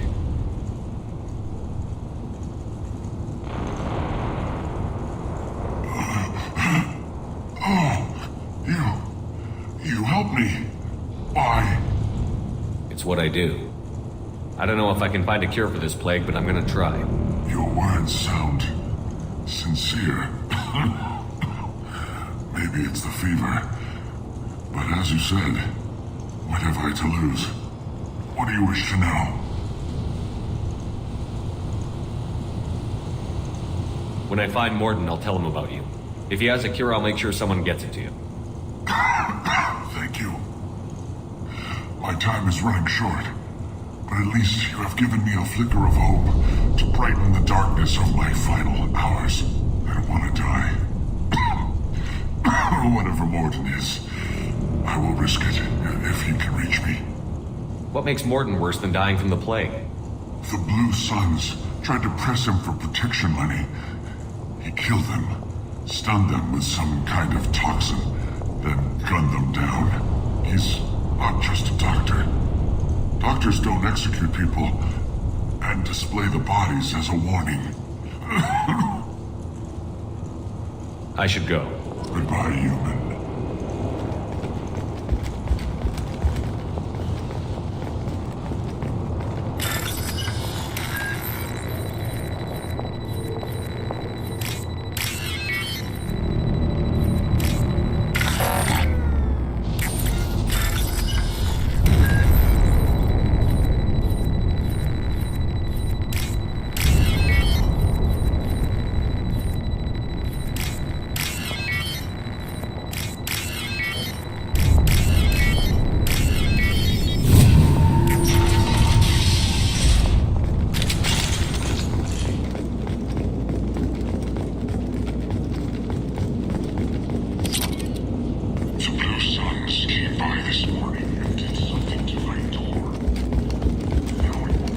You help me. Why? It's what I do. I don't know if I can find a cure for this plague, but I'm gonna try. Your words sound sincere. Maybe it's the fever. But as you said, what have I to lose? What do you wish to know? When I find Mordin, I'll tell him about you. If he has a cure, I'll make sure someone gets it to you. Thank you. My time is running short, but at least you have given me a flicker of hope to brighten the darkness of my final hours. I don't want to die. Whatever Mordin is, I will risk it if he can reach me. What makes Mordin worse than dying from the plague? The Blue Suns tried to press him for protection money. He killed them, stunned them with some kind of toxin, then gunned them down. He's not just a doctor. Doctors don't execute people and display the bodies as a warning. I should go. Goodbye, human. This morning you did something to my door. Now it will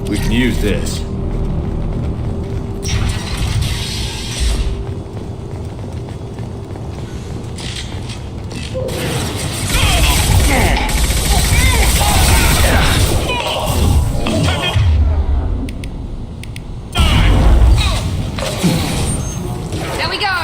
We can use this. There we go!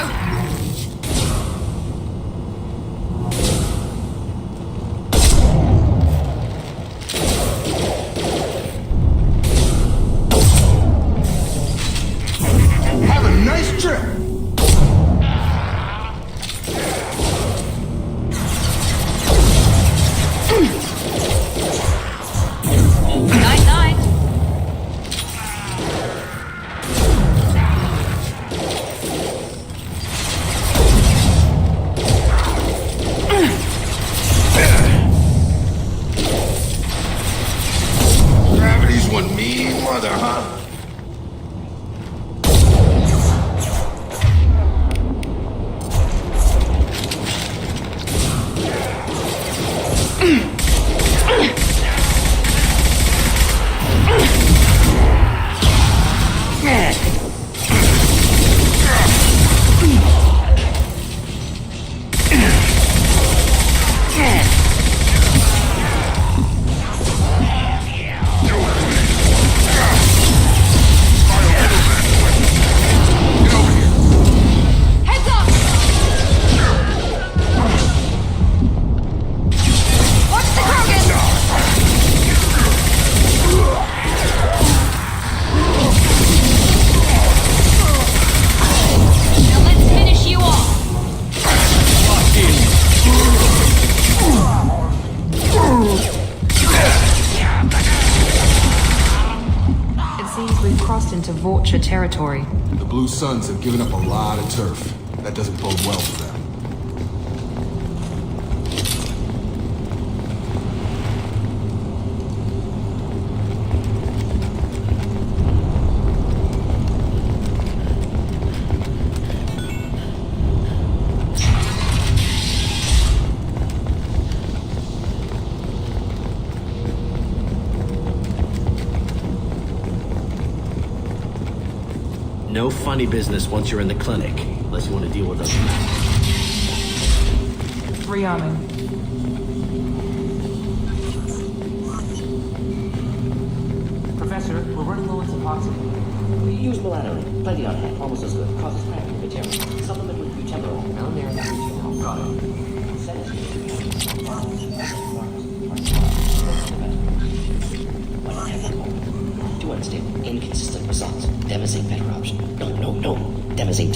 Have a nice trip. Night night. Gravity's one mean mother, huh? Heads up! Watch the Krogan! Now let's finish you off! It seems we've crossed into Vorcha territory. The Blue Suns have given up a lot of turf. That doesn't bode well for them. No funny business once you're in the clinic, unless you want to deal with us. Rearming. Professor, we're running low on epoxy. Use melatonin. Plenty on hand. Almost as good. Causes cramping material. Supplement with butemol. Down there in that region. Got it. Send it to me. Too unstable. Inconsistent results. Demazine better option. No. Demazine.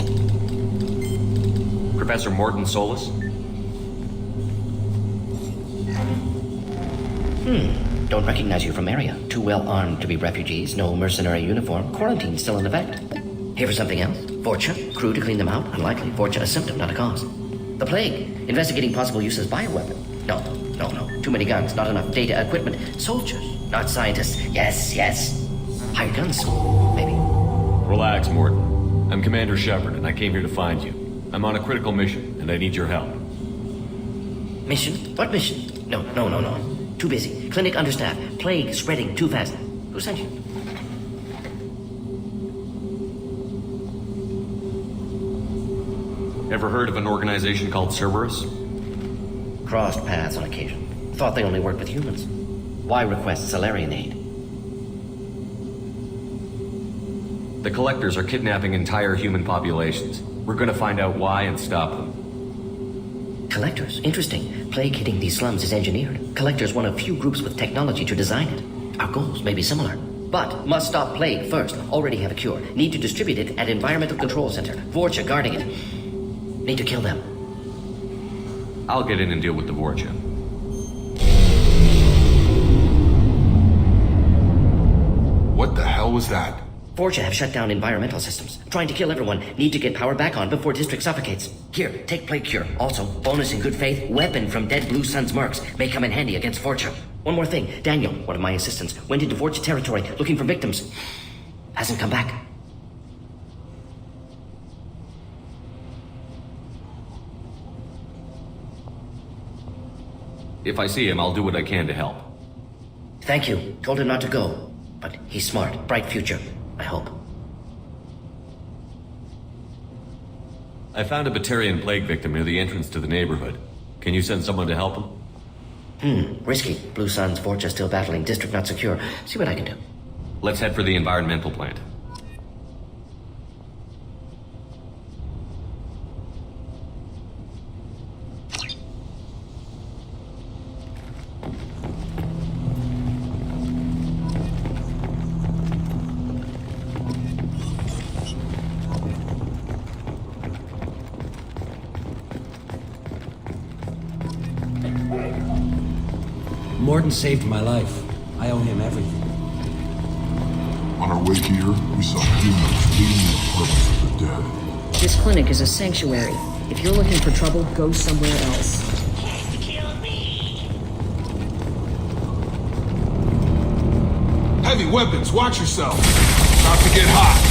Professor Morton Solus? Don't recognize you from area. Too well armed to be refugees. No mercenary uniform. Quarantine still in effect. Here for something else? Vorcha? Crew to clean them out? Unlikely. Vorcha a symptom, not a cause. The plague. Investigating possible use as bioweapon. No. Too many guns, not enough data, equipment. Soldiers, not scientists. Yes. Hired guns, maybe. Relax, Morton. I'm Commander Shepard, and I came here to find you. I'm on a critical mission, and I need your help. Mission? What mission? No. Too busy. Clinic understaffed. Plague spreading too fast. Who sent you? Ever heard of an organization called Cerberus? Crossed paths on occasion. Thought they only worked with humans. Why request Salarian aid? The Collectors are kidnapping entire human populations. We're gonna find out why and stop them. Collectors? Interesting. Plague hitting these slums is engineered. Collectors one of few groups with technology to design it. Our goals may be similar. But must stop plague first. Already have a cure. Need to distribute it at Environmental Control Center. Vorcha guarding it. Need to kill them. I'll get in and deal with the Vorcha. What the hell was that? Vorcha have shut down environmental systems. Trying to kill everyone. Need to get power back on before district suffocates. Here, take plague cure. Also, bonus in good faith, weapon from dead Blue Sun's mercs. May come in handy against Vorcha. One more thing. Daniel, one of my assistants, went into Vorcha territory looking for victims. Hasn't come back. If I see him, I'll do what I can to help. Thank you. Told him not to go. But he's smart. Bright future. I hope. I found a Batarian plague victim near the entrance to the neighborhood. Can you send someone to help him? Risky. Blue Sun's Vorcha still battling. District not secure. See what I can do. Let's head for the environmental plant. Mordin saved my life. I owe him everything. On our way here, we saw humans leaving the apartments of the dead. This clinic is a sanctuary. If you're looking for trouble, go somewhere else. Heavy weapons, watch yourself. About to get hot.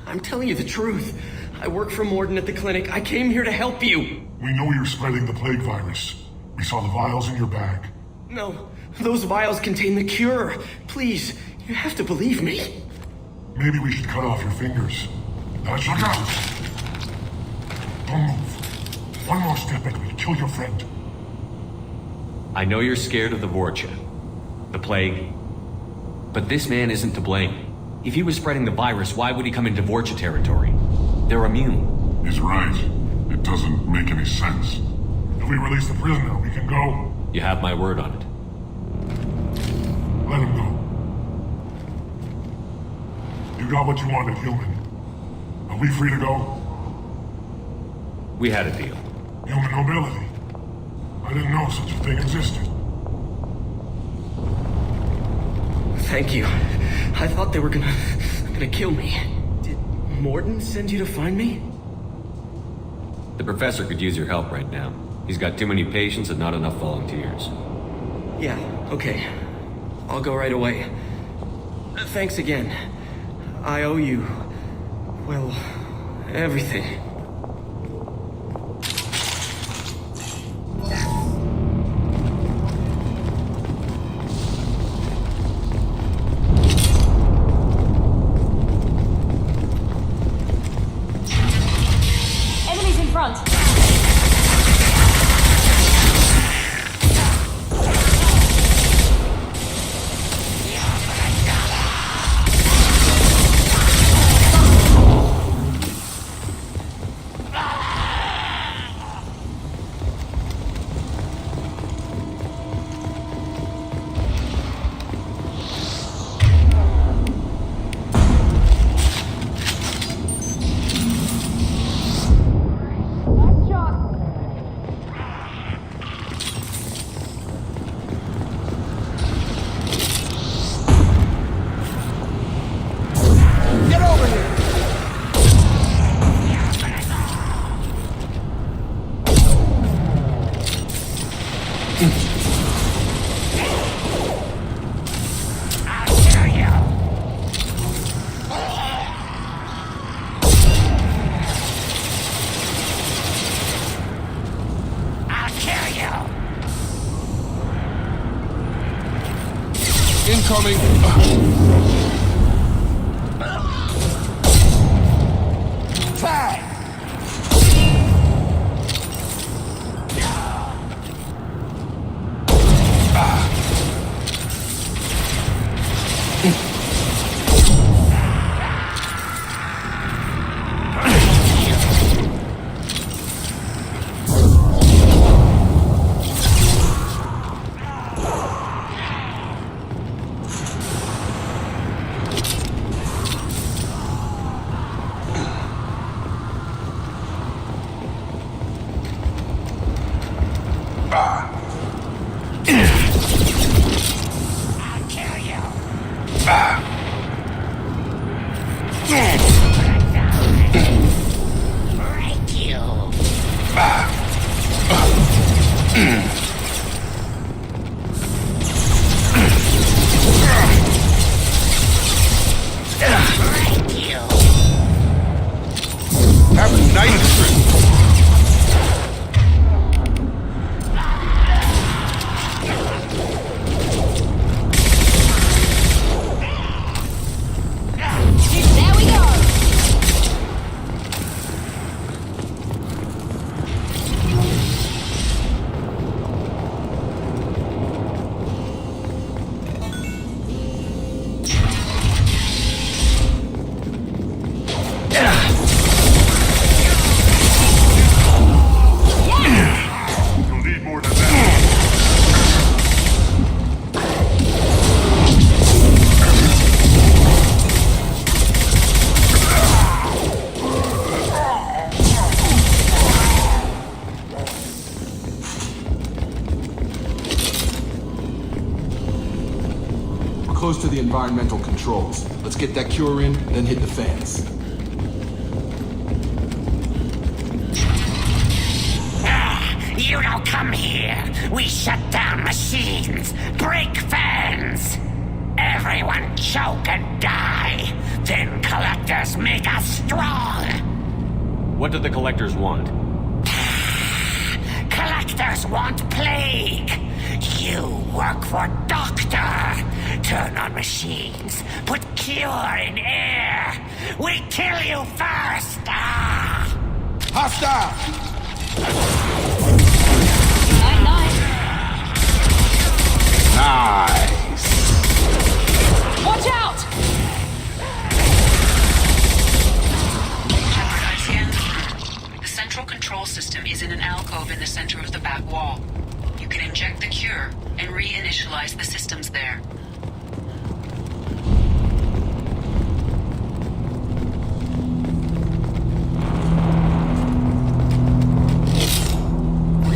I'm telling you the truth. I work for Morden at the clinic. I came here to help you. We know you're spreading the plague virus. We saw the vials in your bag. No, those vials contain the cure. Please, you have to believe me. Maybe we should cut off your fingers. Look out! Don't move. One more step and we'll kill your friend. I know you're scared of the Vorcha, the plague, but this man isn't to blame. If he was spreading the virus, why would he come into Vorcha territory? They're immune. He's right. It doesn't make any sense. If we release the prisoner, we can go. You have my word on it. Let him go. You got what you wanted, human. Are we free to go? We had a deal. Human nobility. I didn't know such a thing existed. Thank you. I thought they were gonna kill me. Did Morden send you to find me? The professor could use your help right now. He's got too many patients and not enough volunteers. Yeah, okay. I'll go right away. Thanks again. I owe you, well, everything. Enemies in front! Incoming! Fire! Have a nice trip. There we go! You'll need more than that. We're close to the environmental controls. Let's get that cure in, then hit the fans. You don't come here. We shut down machines, break fans. Everyone choke and die. Then collectors make us strong. What do the collectors want? Collectors want plague. You work for Doctor. Turn on machines. Put cure in air. We kill you first. Hostile! Nice. Watch out! Shepard, I scanned the room. The central control system is in an alcove in the center of the back wall. You can inject the cure and reinitialize the systems there.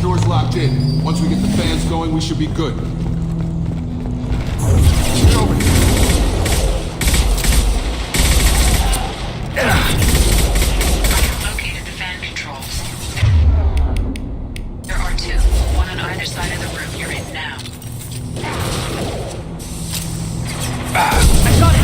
Door's locked in. Once we get the fans going, we should be good. Get over here. Located the fan controls. There are two, one on either side of the room you're in now. I got it!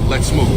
Let's move.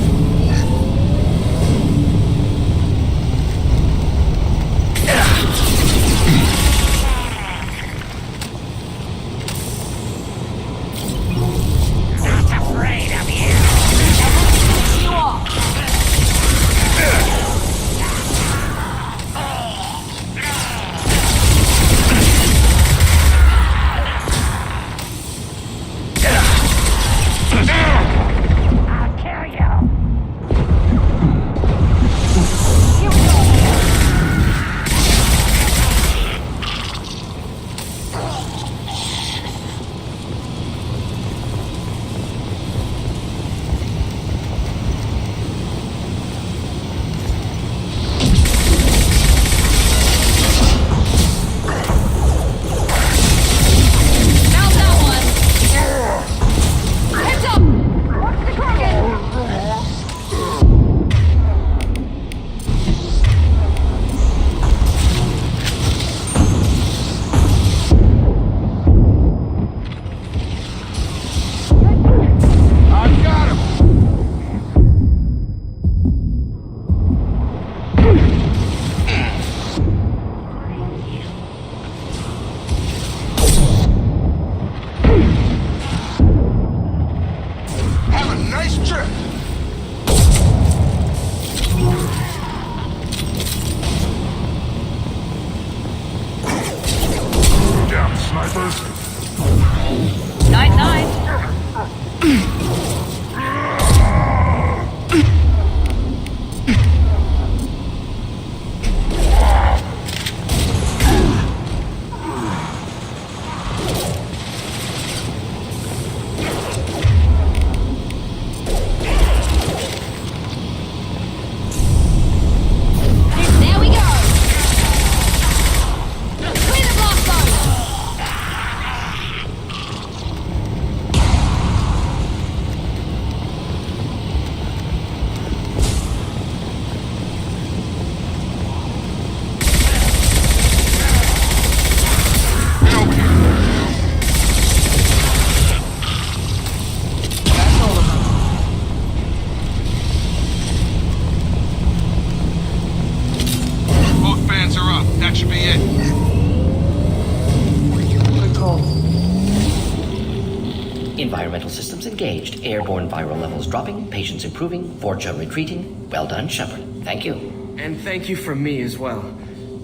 Environmental systems engaged. Airborne viral levels dropping. Patients improving. Vorcha retreating. Well done, Shepard. Thank you. And thank you from me as well.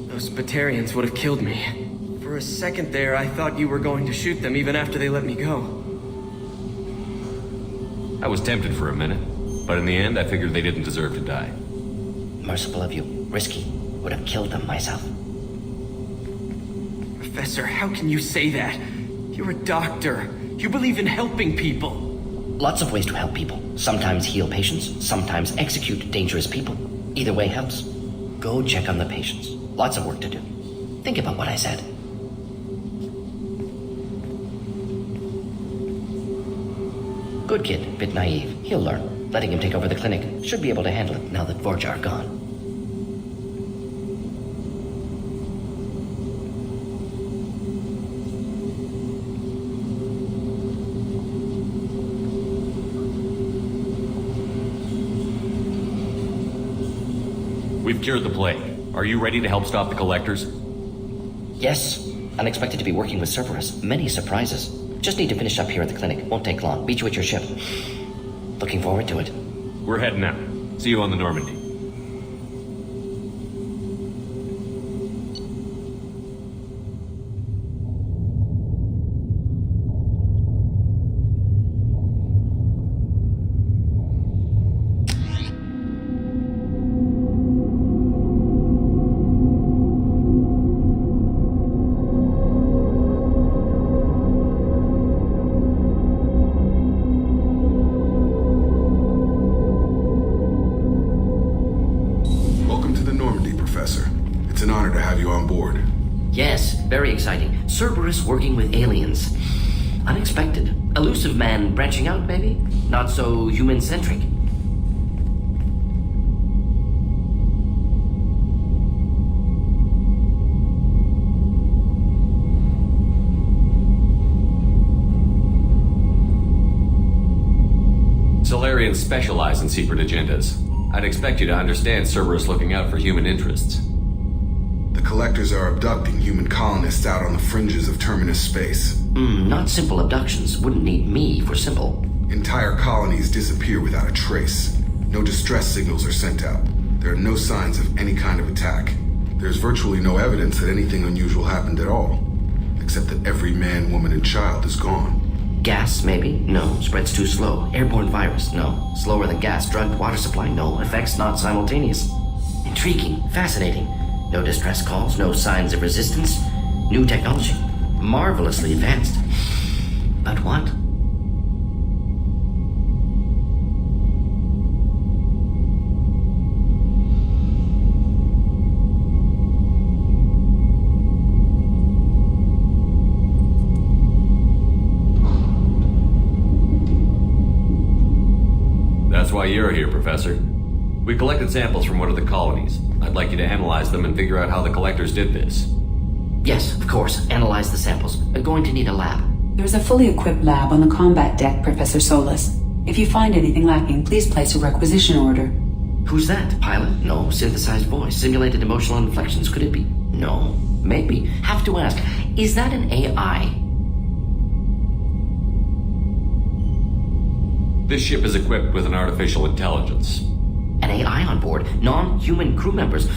Those Batarians would have killed me. For a second there, I thought you were going to shoot them even after they let me go. I was tempted for a minute, but in the end, I figured they didn't deserve to die. Merciful of you. Risky. Would have killed them myself. Professor, how can you say that? You're a doctor. You believe in helping people. Lots of ways to help people. Sometimes heal patients, sometimes execute dangerous people. Either way helps. Go check on the patients. Lots of work to do. Think about what I said. Good kid, bit naive. He'll learn. Letting him take over the clinic. Should be able to handle it now that Vorcha are gone. We've cured the plague. Are you ready to help stop the Collectors? Yes. Unexpected to be working with Cerberus. Many surprises. Just need to finish up here at the clinic. Won't take long. Meet you at your ship. Looking forward to it. We're heading out. See you on the Normandy. Very exciting. Cerberus working with aliens. Unexpected. Elusive man branching out, maybe? Not so human-centric. Solarians specialize in secret agendas. I'd expect you to understand Cerberus looking out for human interests. The Collectors are abducting human colonists out on the fringes of Terminus space. Not simple abductions. Wouldn't need me for simple. Entire colonies disappear without a trace. No distress signals are sent out. There are no signs of any kind of attack. There's virtually no evidence that anything unusual happened at all. Except that every man, woman, and child is gone. Gas, maybe? No. Spreads too slow. Airborne virus? No. Slower than gas. Drugged water supply? No. Effects not simultaneous. Intriguing. Fascinating. No distress calls, no signs of resistance. New technology. Marvelously advanced. But what? That's why you're here, Professor. We collected samples from one of the colonies. I'd like you to analyze them and figure out how the Collectors did this. Yes, of course. Analyze the samples. We're going to need a lab. There's a fully equipped lab on the combat deck, Professor Solis. If you find anything lacking, please place a requisition order. Who's that? Pilot? No. Synthesized voice? Simulated emotional inflections? Could it be? No. Maybe. Have to ask. Is that an AI? This ship is equipped with an artificial intelligence. An AI on board? Non-human crew members?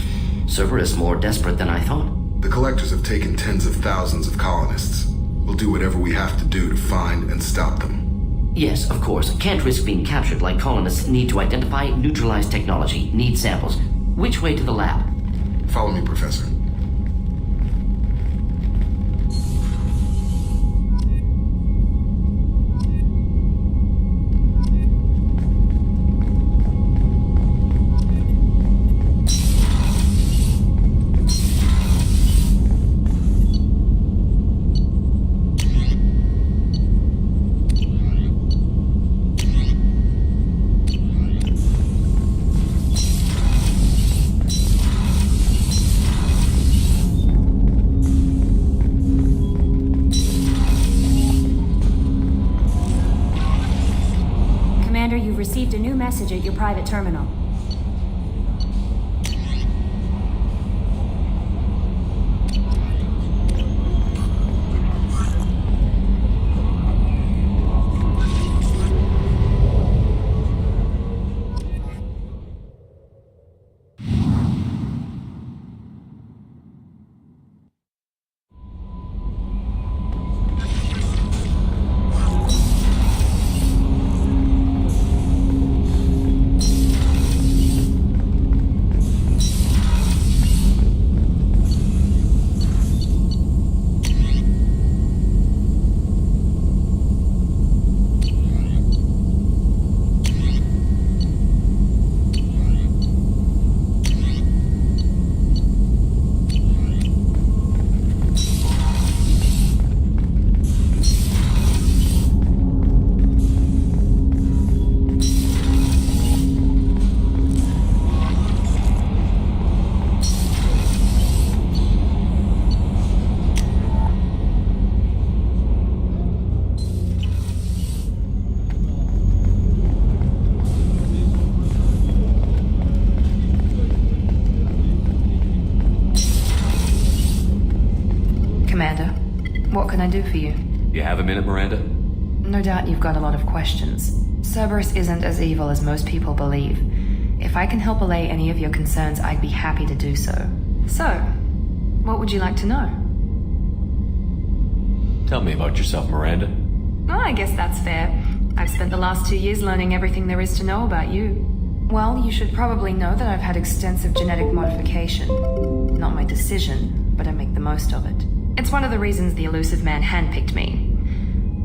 Cerberus more desperate than I thought. The Collectors have taken tens of thousands of colonists. We'll do whatever we have to do to find and stop them. Yes, of course. Can't risk being captured like colonists need to identify, neutralize technology, need samples. Which way to the lab? Follow me, Professor. Received a new message at your private terminal. What can I do for you? You have a minute, Miranda? No doubt you've got a lot of questions. Cerberus isn't as evil as most people believe. If I can help allay any of your concerns, I'd be happy to do so. So, what would you like to know? Tell me about yourself, Miranda. Oh, I guess that's fair. I've spent the last 2 years learning everything there is to know about you. Well, you should probably know that I've had extensive genetic modification. Not my decision, but I make the most of it. It's one of the reasons the Elusive Man handpicked me.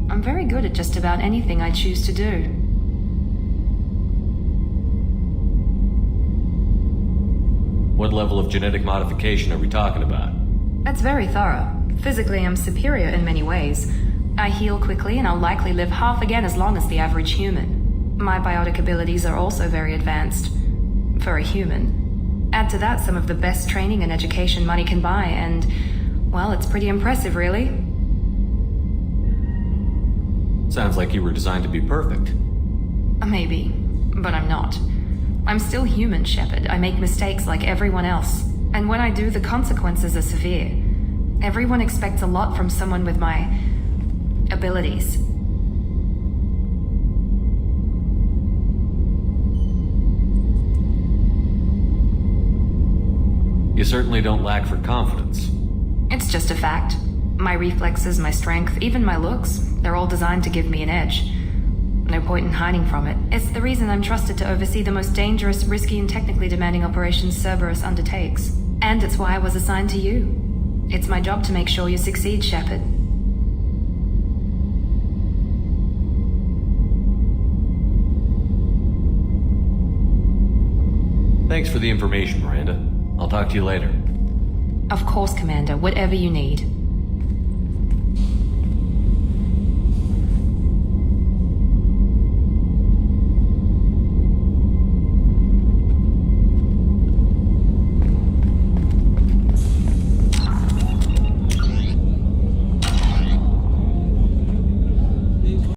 I'm very good at just about anything I choose to do. What level of genetic modification are we talking about? That's very thorough. Physically, I'm superior in many ways. I heal quickly, and I'll likely live half again as long as the average human. My biotic abilities are also very advanced. For a human. Add to that some of the best training and education money can buy, and, well, it's pretty impressive, really. Sounds like you were designed to be perfect. Maybe, but I'm not. I'm still human, Shepard. I make mistakes like everyone else. And when I do, the consequences are severe. Everyone expects a lot from someone with my abilities. You certainly don't lack for confidence. It's just a fact. My reflexes, my strength, even my looks, they're all designed to give me an edge. No point in hiding from it. It's the reason I'm trusted to oversee the most dangerous, risky, and technically demanding operations Cerberus undertakes. And it's why I was assigned to you. It's my job to make sure you succeed, Shepard. Thanks for the information, Miranda. I'll talk to you later. Of course, Commander. Whatever you need.